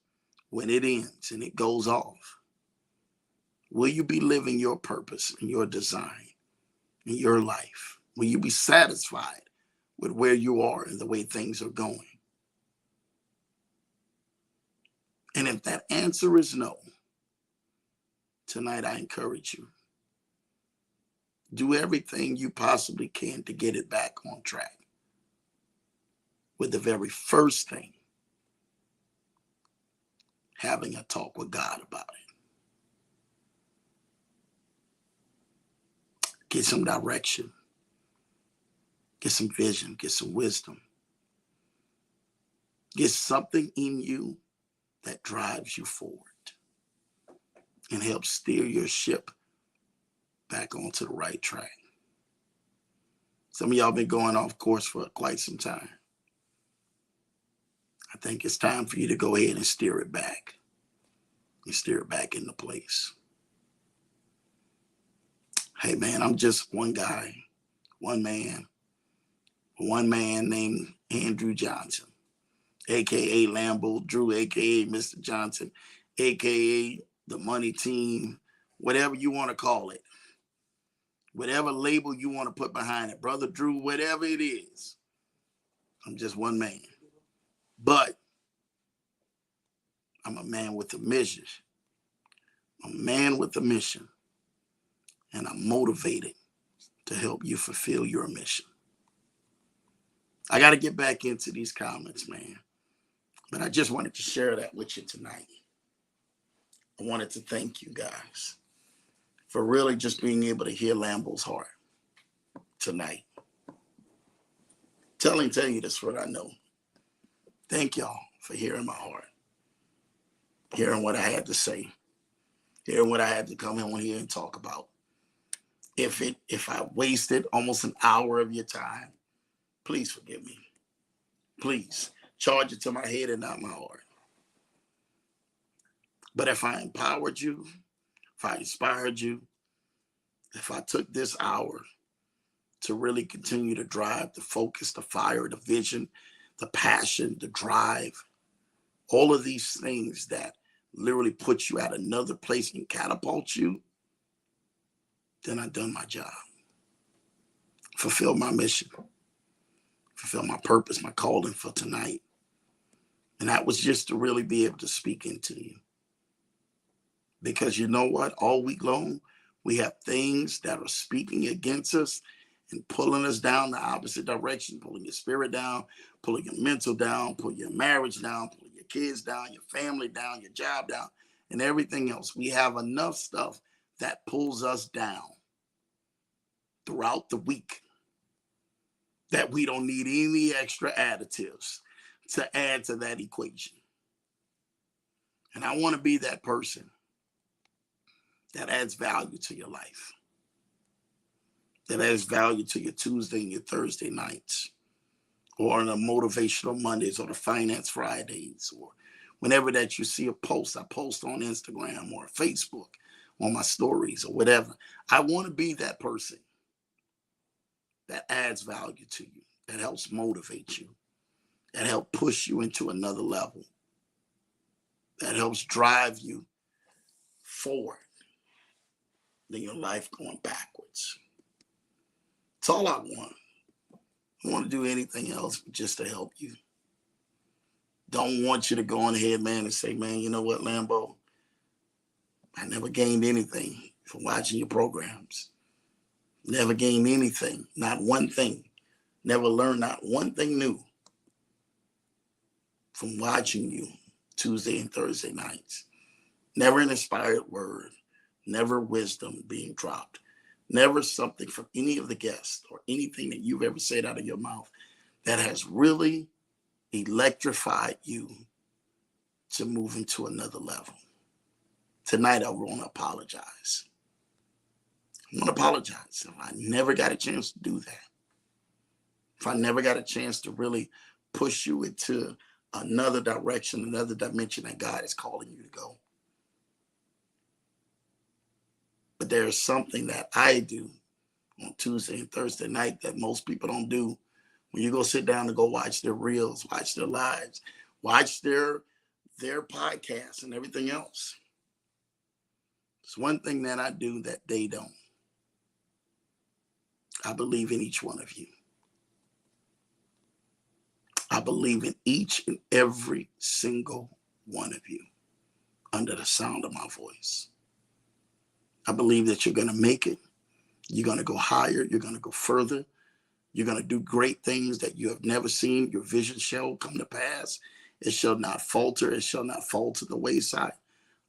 when it ends and it goes off, will you be living your purpose and your design in your life? Will you be satisfied with where you are and the way things are going? And if that answer is no, tonight I encourage you, do everything you possibly can to get it back on track. With the very first thing, having a talk with God about it. Get some direction. Get some vision. Get some wisdom. Get something in you that drives you forward and helps steer your ship back onto the right track. Some of y'all been going off course for quite some time. I think it's time for you to go ahead and steer it back. And steer it back into place. Hey, man, I'm just one guy, one man named Andrew Johnson, a.k.a. LamboDrew, a.k.a. Mr. Johnson, a.k.a. the money team, whatever you want to call it, whatever label you want to put behind it, Brother Drew, whatever it is. I'm just one man. But I'm a man with a mission. I'm a man with a mission. And I'm motivated to help you fulfill your mission. I got to get back into these comments, man. But I just wanted to share that with you tonight. I wanted to thank you guys for really just being able to hear Lambo's heart tonight. Telling you this what I know. Thank y'all for hearing my heart. Hearing what I had to say. Hearing what I had to come in here and talk about. If I wasted almost an hour of your time, please forgive me. Please charge it to my head and not my heart. But if I empowered you, if I inspired you, if I took this hour to really continue to drive, the focus, the fire, the vision, the passion, the drive, all of these things that literally put you at another place and catapult you, then I've done my job. Fulfill my mission. Fulfill my purpose, my calling for tonight. And that was just to really be able to speak into you. Because you know what? All week long, we have things that are speaking against us and pulling us down the opposite direction, pulling your spirit down, pulling your mental down, pulling your marriage down, pulling your kids down, your family down, your job down, and everything else. We have enough stuff that pulls us down throughout the week that we don't need any extra additives to add to that equation. And I want to be that person that adds value to your life, that adds value to your Tuesday and your Thursday nights, or on the motivational Mondays or the finance Fridays, or whenever that you see a post, I post on Instagram or Facebook on my stories or whatever. I want to be that person that adds value to you, that helps motivate you, that helps push you into another level, that helps drive you forward than your life going backwards. It's all I want. I want to do anything else but just to help you. Don't want you to go on ahead, man, and say, man, you know what, Lambo? I never gained anything from watching your programs. Never gained anything, not one thing. Never learned not one thing new from watching you Tuesday and Thursday nights. Never an inspired word. Never wisdom being dropped. Never something from any of the guests or anything that you've ever said out of your mouth that has really electrified you to move into another level. Tonight, I want to apologize. I want to apologize if I never got a chance to do that. If I never got a chance to really push you into another direction, another dimension that God is calling you to go. But there's something that I do on Tuesday and Thursday night that most people don't do. When you go sit down and go watch their reels, watch their lives, watch their podcasts and everything else. It's one thing that I do that they don't. I believe in each one of you. I believe in each and every single one of you under the sound of my voice. I believe that you're going to make it. You're going to go higher. You're going to go further. You're going to do great things that you have never seen. Your vision shall come to pass. It shall not falter. It shall not fall to the wayside.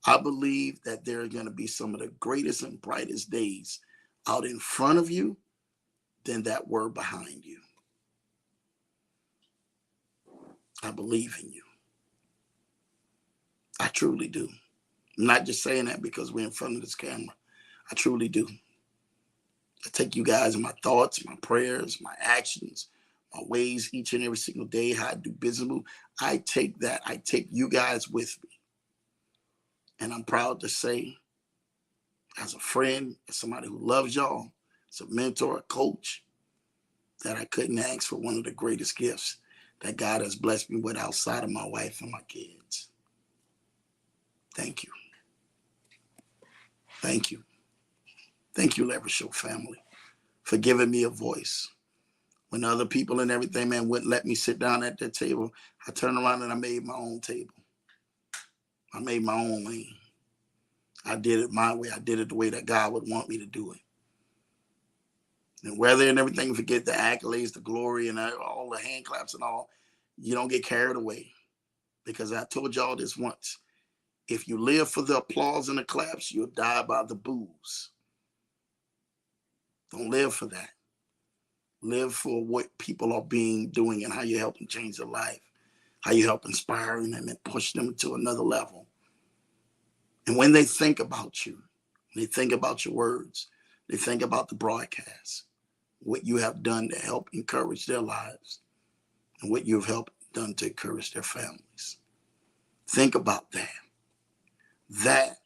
I believe that there are going to be some of the greatest and brightest days out in front of you than that were behind you. I believe in you. I truly do. I'm not just saying that because we're in front of this camera. I truly do. I take you guys in my thoughts, my prayers, my actions, my ways each and every single day, how I do business. I take that. I take you guys with me. And I'm proud to say, as a friend, as somebody who loves y'all, as a mentor, a coach, that I couldn't ask for one of the greatest gifts that God has blessed me with outside of my wife and my kids. Thank you. Thank you. Thank you, Leverage Show family, for giving me a voice. When other people and everything, man, wouldn't let me sit down at their table, I turned around and I made my own table. I made my own lane. I did it my way. I did it the way that God would want me to do it. And whether and everything, forget the accolades, the glory, and all the hand claps and all, you don't get carried away. Because I told y'all this once. If you live for the applause and the claps, you'll die by the boos. Don't live for that. Live for what people are doing and how you help them change their life, how you help inspiring them and push them to another level. And when they think about you, they think about your words, they think about the broadcast, what you have done to help encourage their lives and what you've helped done to encourage their families. Think about that. That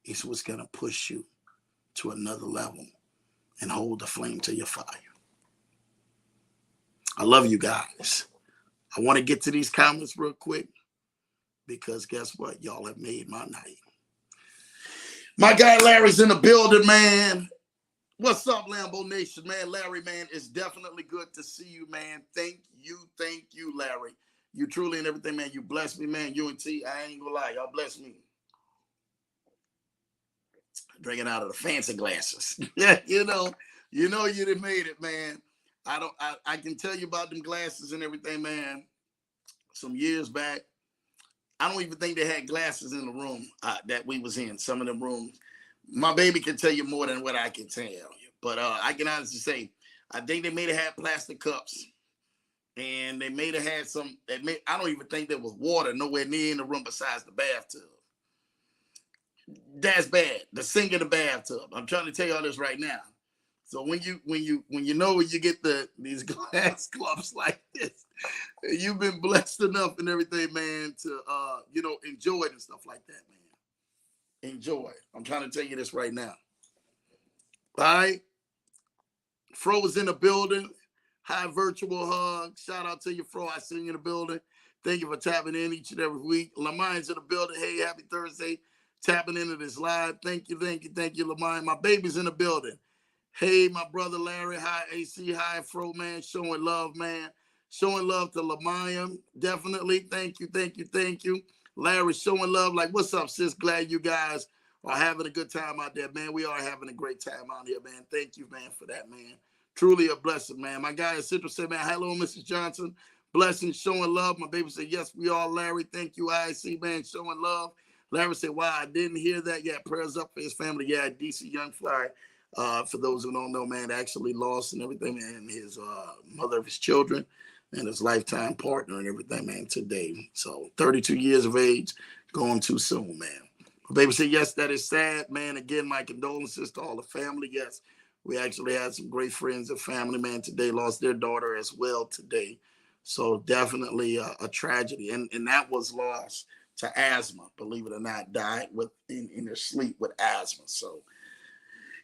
is what's going to push you to another level and hold the flame to your fire. I love you guys. I want to get to these comments real quick. because guess what? Y'all have made my night. My guy Larry's in the building, man. What's up, Lambo Nation, man? Larry, man, it's definitely good to see you, man. Thank you, Larry. You truly and everything, man. You bless me, man. You and T, I ain't gonna lie, y'all bless me. Drinking out of the fancy glasses. Yeah, you done made it, man. I can tell you about them glasses and everything, man. Some years back, I don't even think they had glasses in the room that we was in. Some of them rooms. My baby can tell you more than what I can tell you. But I can honestly say, I think they may have had plastic cups. And they may have had some, I don't even think there was water nowhere near in the room besides the bathtub. That's bad. The sink in the bathtub. I'm trying to tell y'all this right now. So when you get these glass cups like this, you've been blessed enough and everything, man, to enjoy it and stuff like that, man. Enjoy. I'm trying to tell you this right now. All right. Fro is in the building. Hi, virtual hug. Shout out to you, Fro. I see you in the building. Thank you for tapping in each and every week. Lamond's in the building. Hey, happy Thursday. Tapping into this live. Thank you, Lamond. My baby's in the building. Hey, my brother Larry. Hi, AC. Hi, Fro, man. Showing love, man. Showing love to Lamaya. Definitely. Thank you. Larry, showing love. Like, what's up, sis? Glad you guys are having a good time out there, man. We are having a great time out here, man. Thank you, man, for that, man. Truly a blessing, man. My guy at Central said, man, hello, Mrs. Johnson. Blessings, showing love. My baby said, yes, we are, Larry. Thank you, IC, man, showing love. Larry said, wow, I didn't hear that yet. Prayers up for his family. Yeah, DC Young Fly. For those who don't know, man, actually lost and everything, man, his mother of his children and his lifetime partner and everything, man, today. So 32 years of age, going too soon, man. My baby said, yes, that is sad, man. Again, my condolences to all the family. Yes, we actually had some great friends and family, man, today. Lost their daughter as well today. So definitely a tragedy. And that was lost to asthma, believe it or not, died in their sleep with asthma. So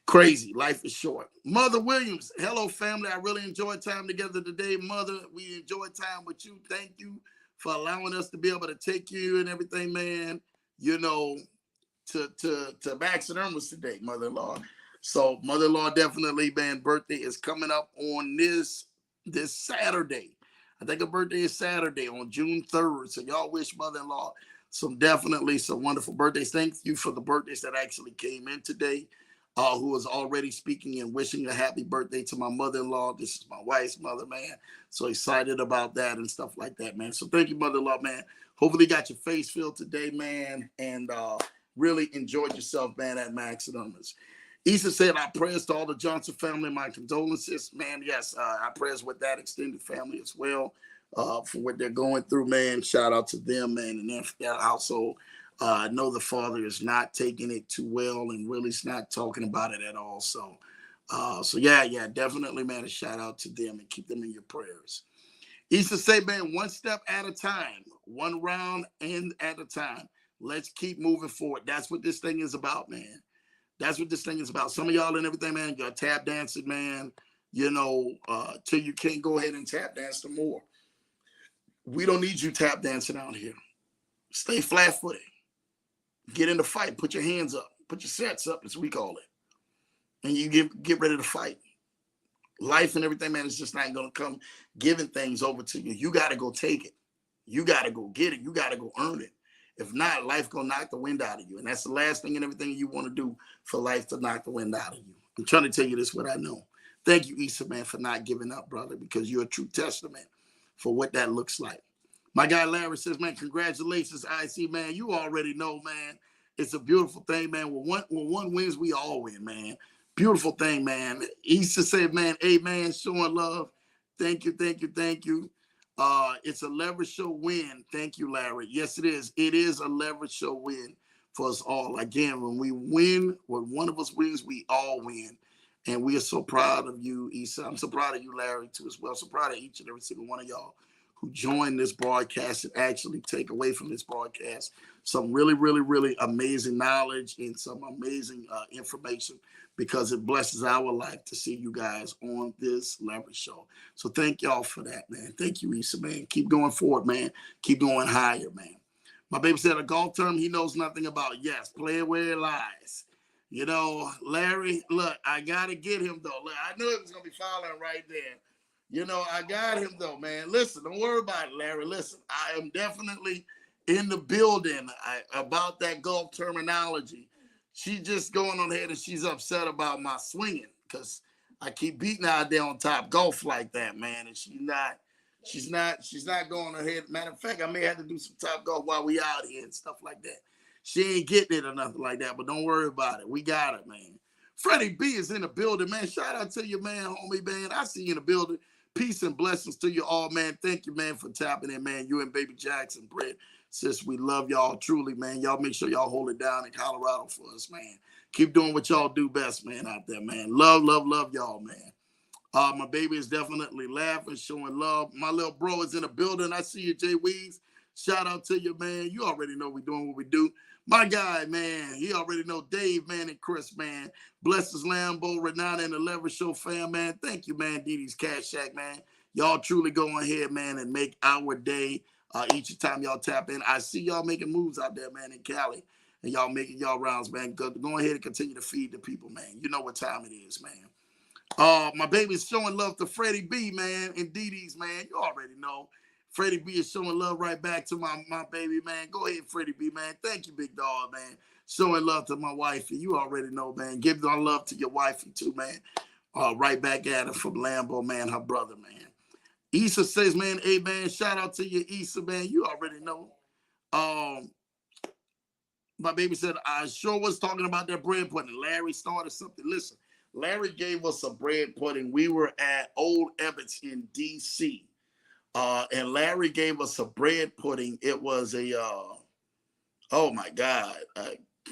crazy. Life is short. Mother Williams, hello, family. I really enjoyed time together today. Mother, we enjoyed time with you. Thank you for allowing us to be able to take you and everything, man, to taxidermist today, mother-in-law. So mother-in-law definitely, man, birthday is coming up on this Saturday. I think her birthday is Saturday on June 3rd. So y'all wish mother-in-law some wonderful birthdays. Thank you for the birthdays that actually came in today. Who was already speaking and wishing a happy birthday to my mother-in-law. This is my wife's mother, man. So excited about that and stuff like that, man. So thank you, mother-in-law, man. Hopefully you got your face filled today, man. And really enjoyed yourself, man, at Maximus. Issa said, our prayers to all the Johnson family, my condolences, man. Yes, our prayers with that extended family as well for what they're going through, man. Shout out to them, man, and their household. I know the father is not taking it too well and really is not talking about it at all. So yeah, definitely, man, a shout out to them and keep them in your prayers. Issa say, man, one step at a time, one round and at a time. Let's keep moving forward. That's what this thing is about, man. That's what this thing is about. Some of y'all and everything, man, you're tap dancing, man, till you can't go ahead and tap dance no more. We don't need you tap dancing out here. Stay flat-footed. Get in the fight. Put your hands up. Put your sets up, as we call it. And you get ready to fight. Life and everything, man, is just not going to come giving things over to you. You got to go take it. You got to go get it. You got to go earn it. If not, life going to knock the wind out of you. And that's the last thing and everything you want to do for life to knock the wind out of you. I'm trying to tell you this, what I know. Thank you, Issa, man, for not giving up, brother, because you're a true testament for what that looks like. My guy Larry says, man, congratulations, IC, man. You already know, man. It's a beautiful thing, man. When one wins, we all win, man. Beautiful thing, man. Issa said, man, amen, showing love. Thank you. It's a leverage show win. Thank you, Larry. Yes, it is. It is a leverage show win for us all. Again, when we win, when one of us wins, we all win. And we are so proud of you, Issa. I'm so proud of you, Larry, too, as well. So proud of each and every single one of y'all who join this broadcast and actually take away from this broadcast some really, really, really amazing knowledge and some amazing information, because it blesses our life to see you guys on this leverage show. So thank y'all for that, man. Thank you, Issa, man. Keep going forward, man. Keep going higher, man. My baby said a golf term he knows nothing about. Yes, play it where it lies. You know, Larry, look, I got to get him, though. Look, I knew it was going to be following right there. You know, I got him, though, man. Listen, don't worry about it, Larry. Listen, I am definitely in the building about that golf terminology. She's just going on ahead and she's upset about my swinging because I keep beating her out there on Top Golf like that, man. And she's not going ahead. Matter of fact, I may have to do some Top Golf while we out here and stuff like that. She ain't getting it or nothing like that, but don't worry about it. We got it, man. Freddie B is in the building, man. Shout out to you, man, homie, man. I see you in the building. Peace and blessings to you all, man. Thank you, man, for tapping in, man. You and Baby Jackson, Brett. Sis, we love y'all truly, man. Y'all make sure y'all hold it down in Colorado for us, man. Keep doing what y'all do best, man, out there, man. Love, love, love y'all, man. My baby is definitely laughing, showing love. My little bro is in the building. I see you, Jay Weeds. Shout out to you, man. You already know we doing what we do. My guy, man, he already know Dave, man, and Chris, man. Blesses Lambo, Renata, and the Leverage Show fam, man. Thank you, man, Didi's Cash Shack, man. Y'all truly go ahead, man, and make our day each time y'all tap in. I see y'all making moves out there, man, in Cali, and y'all making y'all rounds, man. Go ahead and continue to feed the people, man. You know what time it is, man. My baby's showing love to Freddie B, man, and Didi's, man. You already know. Freddie B is showing love right back to my baby, man. Go ahead, Freddie B, man. Thank you, big dog, man. Showing love to my wifey. You already know, man. Give our love to your wifey, too, man. Right back at her from Lambo, man, her brother, man. Issa says, man, hey, man, shout out to you, Issa, man. You already know. My baby said, I sure was talking about that bread pudding. Larry started something. Listen, Larry gave us a bread pudding. We were at Old Ebbets in D.C., and Larry gave us a bread pudding. It was oh my God,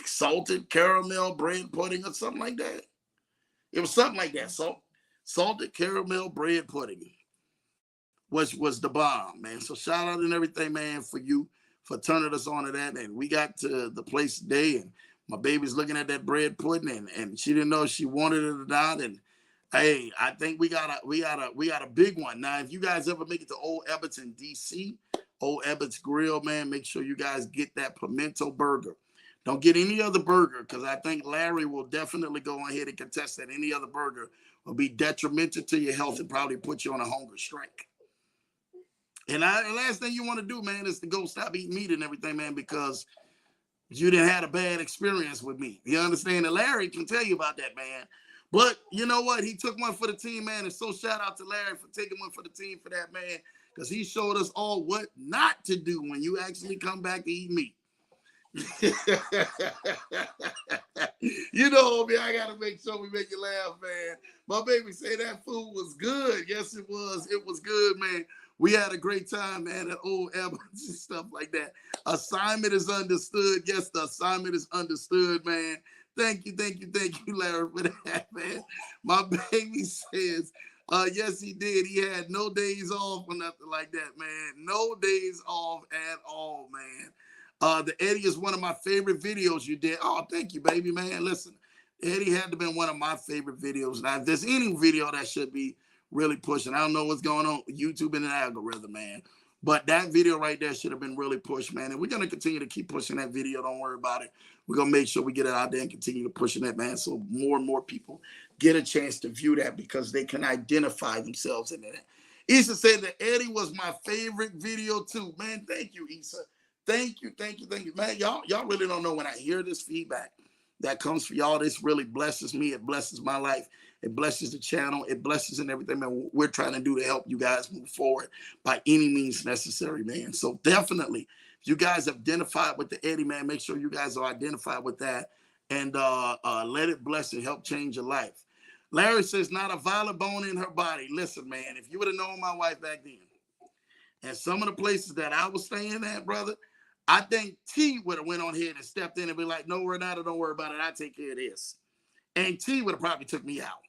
salted caramel bread pudding or something like that. It was something like that. Salted caramel bread pudding was the bomb, man. So shout out and everything, man, for you for turning us on to that. And we got to the place today, and my baby's looking at that bread pudding, and she didn't know if she wanted it or not. And hey, I think we got a big one. Now, if you guys ever make it to Old Ebbets in DC, Old Ebbets Grill, man, make sure you guys get that pimento burger. Don't get any other burger, because I think Larry will definitely go ahead and contest that any other burger will be detrimental to your health and probably put you on a hunger strike. And the last thing you want to do, man, is to go stop eating meat and everything, man, because you didn't have a bad experience with me. You understand? And Larry can tell you about that, man. But you know what? He took one for the team, man. And so shout out to Larry for taking one for the team for that, man, because he showed us all what not to do when you actually come back to eat meat. You know me, I gotta make sure we make you laugh, man. My baby said that food was good. Yes, it was. It was good, man. We had a great time, man, at Old Evans and stuff like that. Assignment is understood. Yes, the assignment is understood, man. Thank you, Larry, for that, man. My baby says, yes, he did. He had no days off or nothing like that, man. No days off at all, man. The Eddie is one of my favorite videos you did. Oh, thank you, baby, man. Listen, Eddie had to have been one of my favorite videos. Now, if there's any video that should be really pushing, I don't know what's going on with YouTube and the algorithm, man. But that video right there should have been really pushed, man. And we're going to continue to keep pushing that video. Don't worry about it. We're going to make sure we get it out there and continue to pushing that, man, so more and more people get a chance to view that because they can identify themselves in that. Issa said that Eddie was my favorite video, too. Man, thank you, Issa. Thank you. Man, y'all really don't know when I hear this feedback that comes for y'all. This really blesses me. It blesses my life. It blesses the channel. It blesses and everything, man. We're trying to do to help you guys move forward by any means necessary, man. So definitely, if you guys have identified with the Eddie, man, make sure you guys are identified with that and let it bless and help change your life. Larry says, not a violent bone in her body. Listen, man, if you would have known my wife back then and some of the places that I was staying at, brother, I think T would have went on ahead and stepped in and be like, no, Renata, don't worry about it. I take care of this. And T would have probably took me out.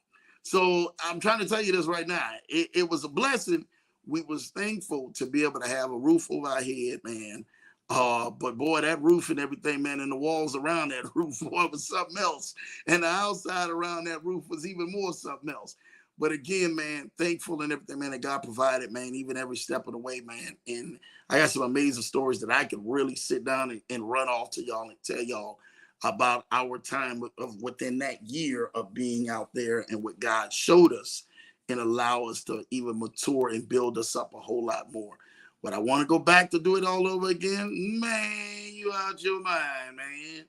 So I'm trying to tell you this right now. It was a blessing. We was thankful to be able to have a roof over our head, man. But boy, that roof and everything, man, and the walls around that roof, boy, was something else. And the outside around that roof was even more something else. But again, man, thankful and everything, man, that God provided, man, even every step of the way, man. And I got some amazing stories that I could really sit down and run off to y'all and tell y'all about our time of within that year of being out there and what God showed us and allow us to even mature and build us up a whole lot more. But I want to go back to do it all over again. Man, you out your mind, man.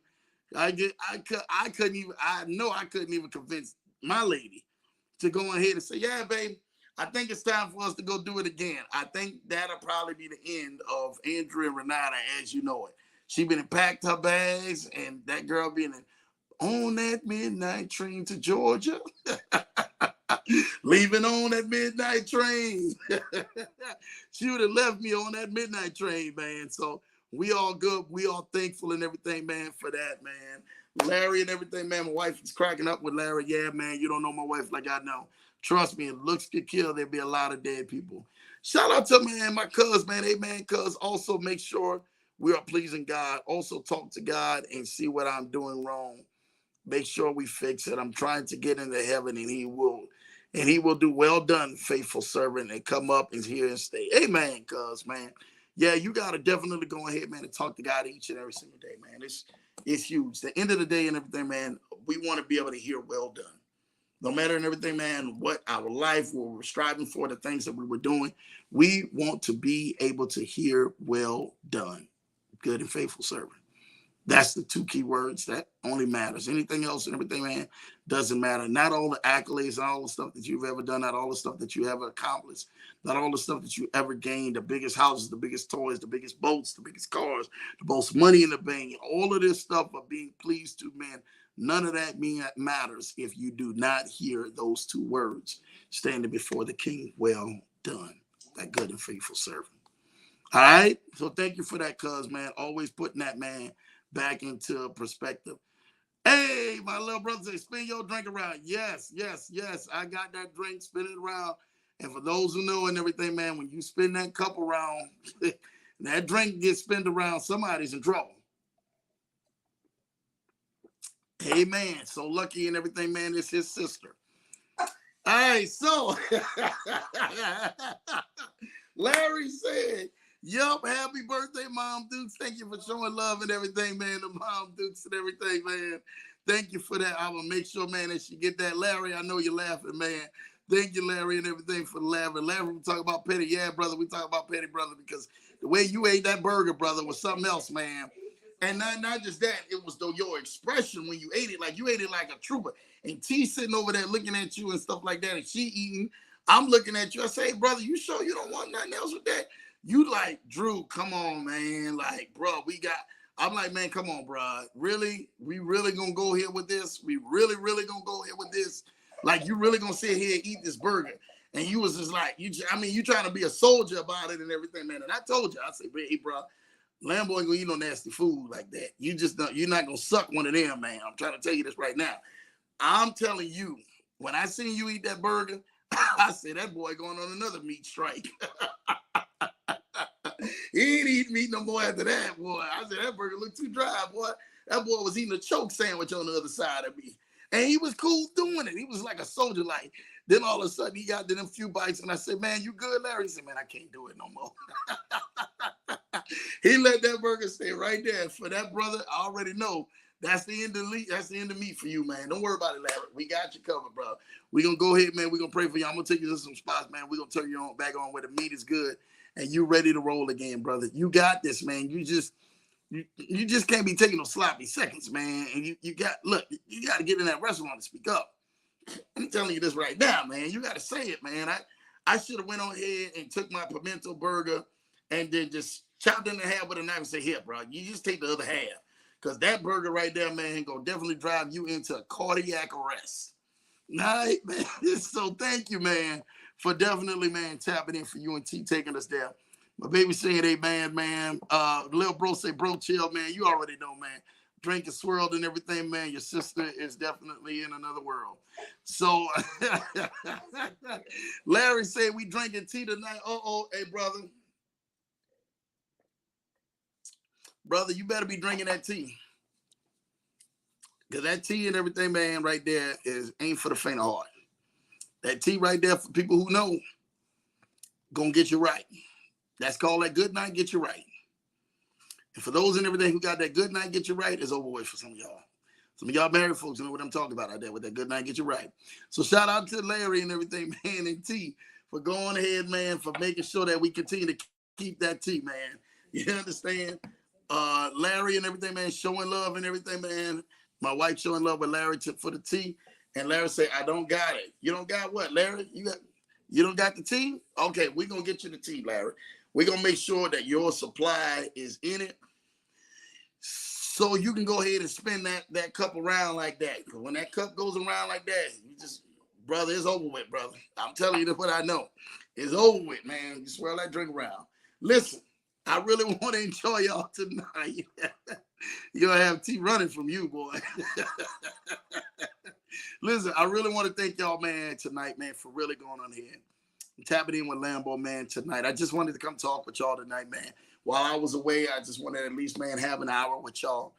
I couldn't even, I know I couldn't even convince my lady to go ahead and say, yeah, babe, I think it's time for us to go do it again. I think that'll probably be the end of Andrea and Renata as you know it. She been packed her bags, and that girl being on that midnight train to Georgia. Leaving on that midnight train. She would have left me on that midnight train, man. So we all good. We all thankful and everything, man, for that, man. Larry and everything, man. My wife is cracking up with Larry. Yeah, man, you don't know my wife like I know. Trust me, if looks could kill, there'd be a lot of dead people. Shout out to, man, my cuz, man. Hey, man, cuz also make sure we are pleasing God. Also talk to God and see what I'm doing wrong. Make sure we fix it. I'm trying to get into heaven, and he will. And he will do. Well done, faithful servant, and come up and here and stay. Amen, cuz, man. Yeah, you got to definitely go ahead, man, and talk to God each and every single day, man. It's huge. The end of the day and everything, man, we want to be able to hear well done. No matter and everything, man, what our life, what we're striving for, the things that we were doing, we want to be able to hear well done. Good and faithful servant. That's the two key words that only matters. Anything else and everything, man, doesn't matter. Not all the accolades, not all the stuff that you've ever done, not all the stuff that you ever accomplished, not all the stuff that you ever gained, the biggest houses, the biggest toys, the biggest boats, the biggest cars, the most money in the bank, all of this stuff of being pleased to, man, none of that matters if you do not hear those two words standing before the king. Well done, that good and faithful servant. All right. So thank you for that, cuz, man. Always putting that, man, back into perspective. Hey, my little brother say, spin your drink around. Yes, yes, yes. I got that drink, spin it around. And for those who know and everything, man, when you spin that cup around, that drink gets spun around, somebody's in trouble. Amen. So lucky and everything, man, it's his sister. All right, so Larry said, yup, happy birthday, Mom Dukes. Thank you for showing love and everything, man. The Mom Dukes and everything, man. Thank you for that. I will make sure, man, that she get that. Larry, I know you're laughing, man. Thank you, Larry, and everything for laughing. Larry, we talk about petty. Yeah, brother, we talk about petty, brother, because the way you ate that burger, brother, was something else, man. And not just that, it was your expression when you ate it. Like, you ate it like a trooper. And T sitting over there looking at you and stuff like that, and she eating. I'm looking at you. I say, brother, you sure you don't want nothing else with that? You like, Drew, come on, man. Like, bro, I'm like, man, come on, bro. Really? We really gonna go here with this? We really gonna go here with this? Like, you really gonna sit here and eat this burger? And you was just like, you trying to be a soldier about it and everything, man. And I told you, I said, hey, bro, Lambo ain't gonna eat no nasty food like that. You're not gonna suck one of them, man. I'm trying to tell you this right now. I'm telling you, when I seen you eat that burger, I said, that boy going on another meat strike. He ain't eating meat no more after that, boy. I said, that burger looked too dry, boy. That boy was eating a choke sandwich on the other side of me. And he was cool doing it. He was like a soldier, like. Then all of a sudden, he got to them few bites, and I said, man, you good, Larry? He said, man, I can't do it no more. He let that burger stay right there. For that brother, I already know that's the end of meat for you, man. Don't worry about it, Larry. We got you covered, bro. We're going to go ahead, man. We're going to pray for you. I'm going to take you to some spots, man. We're going to turn you back on where the meat is good. And you ready to roll again, brother. You got this, man. You just can't be taking no sloppy seconds, man. And you got to get in that restaurant and speak up. I'm telling you this right now, man. You got to say it, man. I should have went on ahead and took my pimento burger and then just chopped in the half with a knife and say, here, bro, you just take the other half. Because that burger right there, man, gonna definitely drive you into a cardiac arrest. All right, man. So thank you, man, for definitely, man, tapping in for you and T taking us there. My baby saying, hey, man. Little bro say, bro, chill, man. You already know, man. Drink is swirled and everything, man. Your sister is definitely in another world. So Larry said we drinking tea tonight. Hey, brother. Brother, you better be drinking that tea. Because that tea and everything, man, right there ain't for the faint of heart. That tea right there, for people who know, gonna get you right. That's called that good night, get you right. And for those and everything who got that good night, get you right, it's over with for some of y'all. Some of y'all married folks know what I'm talking about out there with that good night, get you right. So shout out to Larry and everything, man, and T for going ahead, man, for making sure that we continue to keep that tea, man. You understand? Larry and everything, man, showing love and everything, man. My wife showing love with Larry for the tea. And Larry say, I don't got it. You don't got what, Larry? You don't got the tea? Okay, we're going to get you the tea, Larry. We're going to make sure that your supply is in it. So you can go ahead and spin that cup around like that. Because when that cup goes around like that, you just, brother, it's over with, brother. I'm telling you that's what I know. It's over with, man. You swirl that drink around. Listen, I really want to enjoy y'all tonight. You're going to have tea running from you, boy. Listen, I really want to thank y'all, man, tonight, man, for really going on here. I'm tapping in with Lambo, man, tonight. I just wanted to come talk with y'all tonight, man. While I was away, I just wanted to at least, man, have an hour with y'all.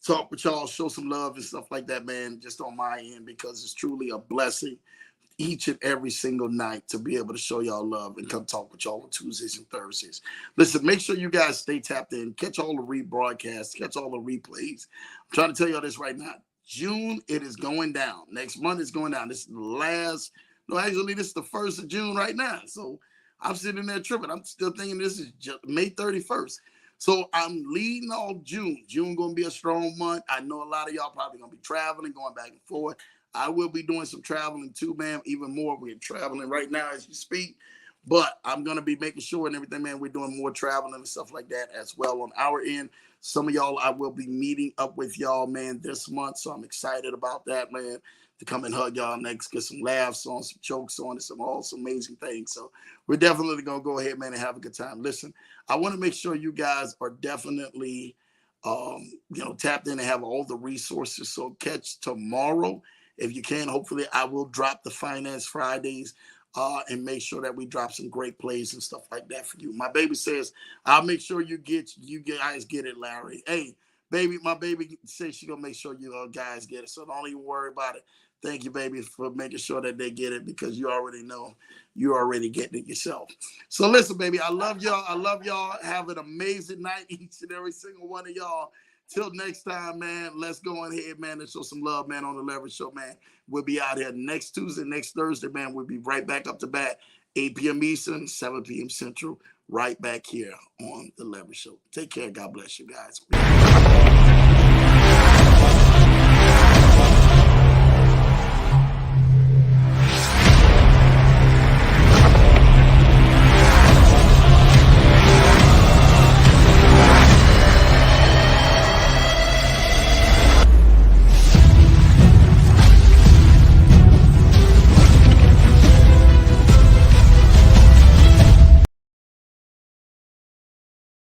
Talk with y'all, show some love and stuff like that, man, just on my end, because it's truly a blessing each and every single night to be able to show y'all love and come talk with y'all on Tuesdays and Thursdays. Listen, make sure you guys stay tapped in, catch all the rebroadcasts, catch all the replays. I'm trying to tell y'all this right now. June, it is going down. Next month is going down. This is the last, no, actually, this is the 1st of June right now. So I'm sitting there tripping. I'm still thinking this is just May 31st. So I'm leading off June. June going to be a strong month. I know a lot of y'all probably going to be traveling, going back and forth. I will be doing some traveling too, man, even more. We're traveling right now as you speak. But I'm going to be making sure and everything, man, we're doing more traveling and stuff like that as well on our end. Some of y'all, I will be meeting up with y'all, man, this month. So I'm excited about that, man, to come and hug y'all next, get some laughs on, some jokes on, and some awesome, amazing things. So we're definitely going to go ahead, man, and have a good time. Listen, I want to make sure you guys are definitely, tapped in and have all the resources. So catch tomorrow. If you can, hopefully I will drop the Finance Fridays and make sure that we drop some great plays and stuff like that for you. My baby says, I'll make sure you guys get it, Larry. Hey, baby, my baby says she's going to make sure you guys get it. So don't even worry about it. Thank you, baby, for making sure that they get it, because you already know you're already getting it yourself. So listen, baby, I love y'all. I love y'all. Have an amazing night, each and every single one of y'all. Till next time, man, let's go ahead, man, and show some love, man, on the Leverage Show, man. We'll be out here next Tuesday, next Thursday, man. We'll be right back up to bat, 8 p.m. Eastern, 7 p.m. Central, right back here on the Leverage Show. Take care. God bless you guys.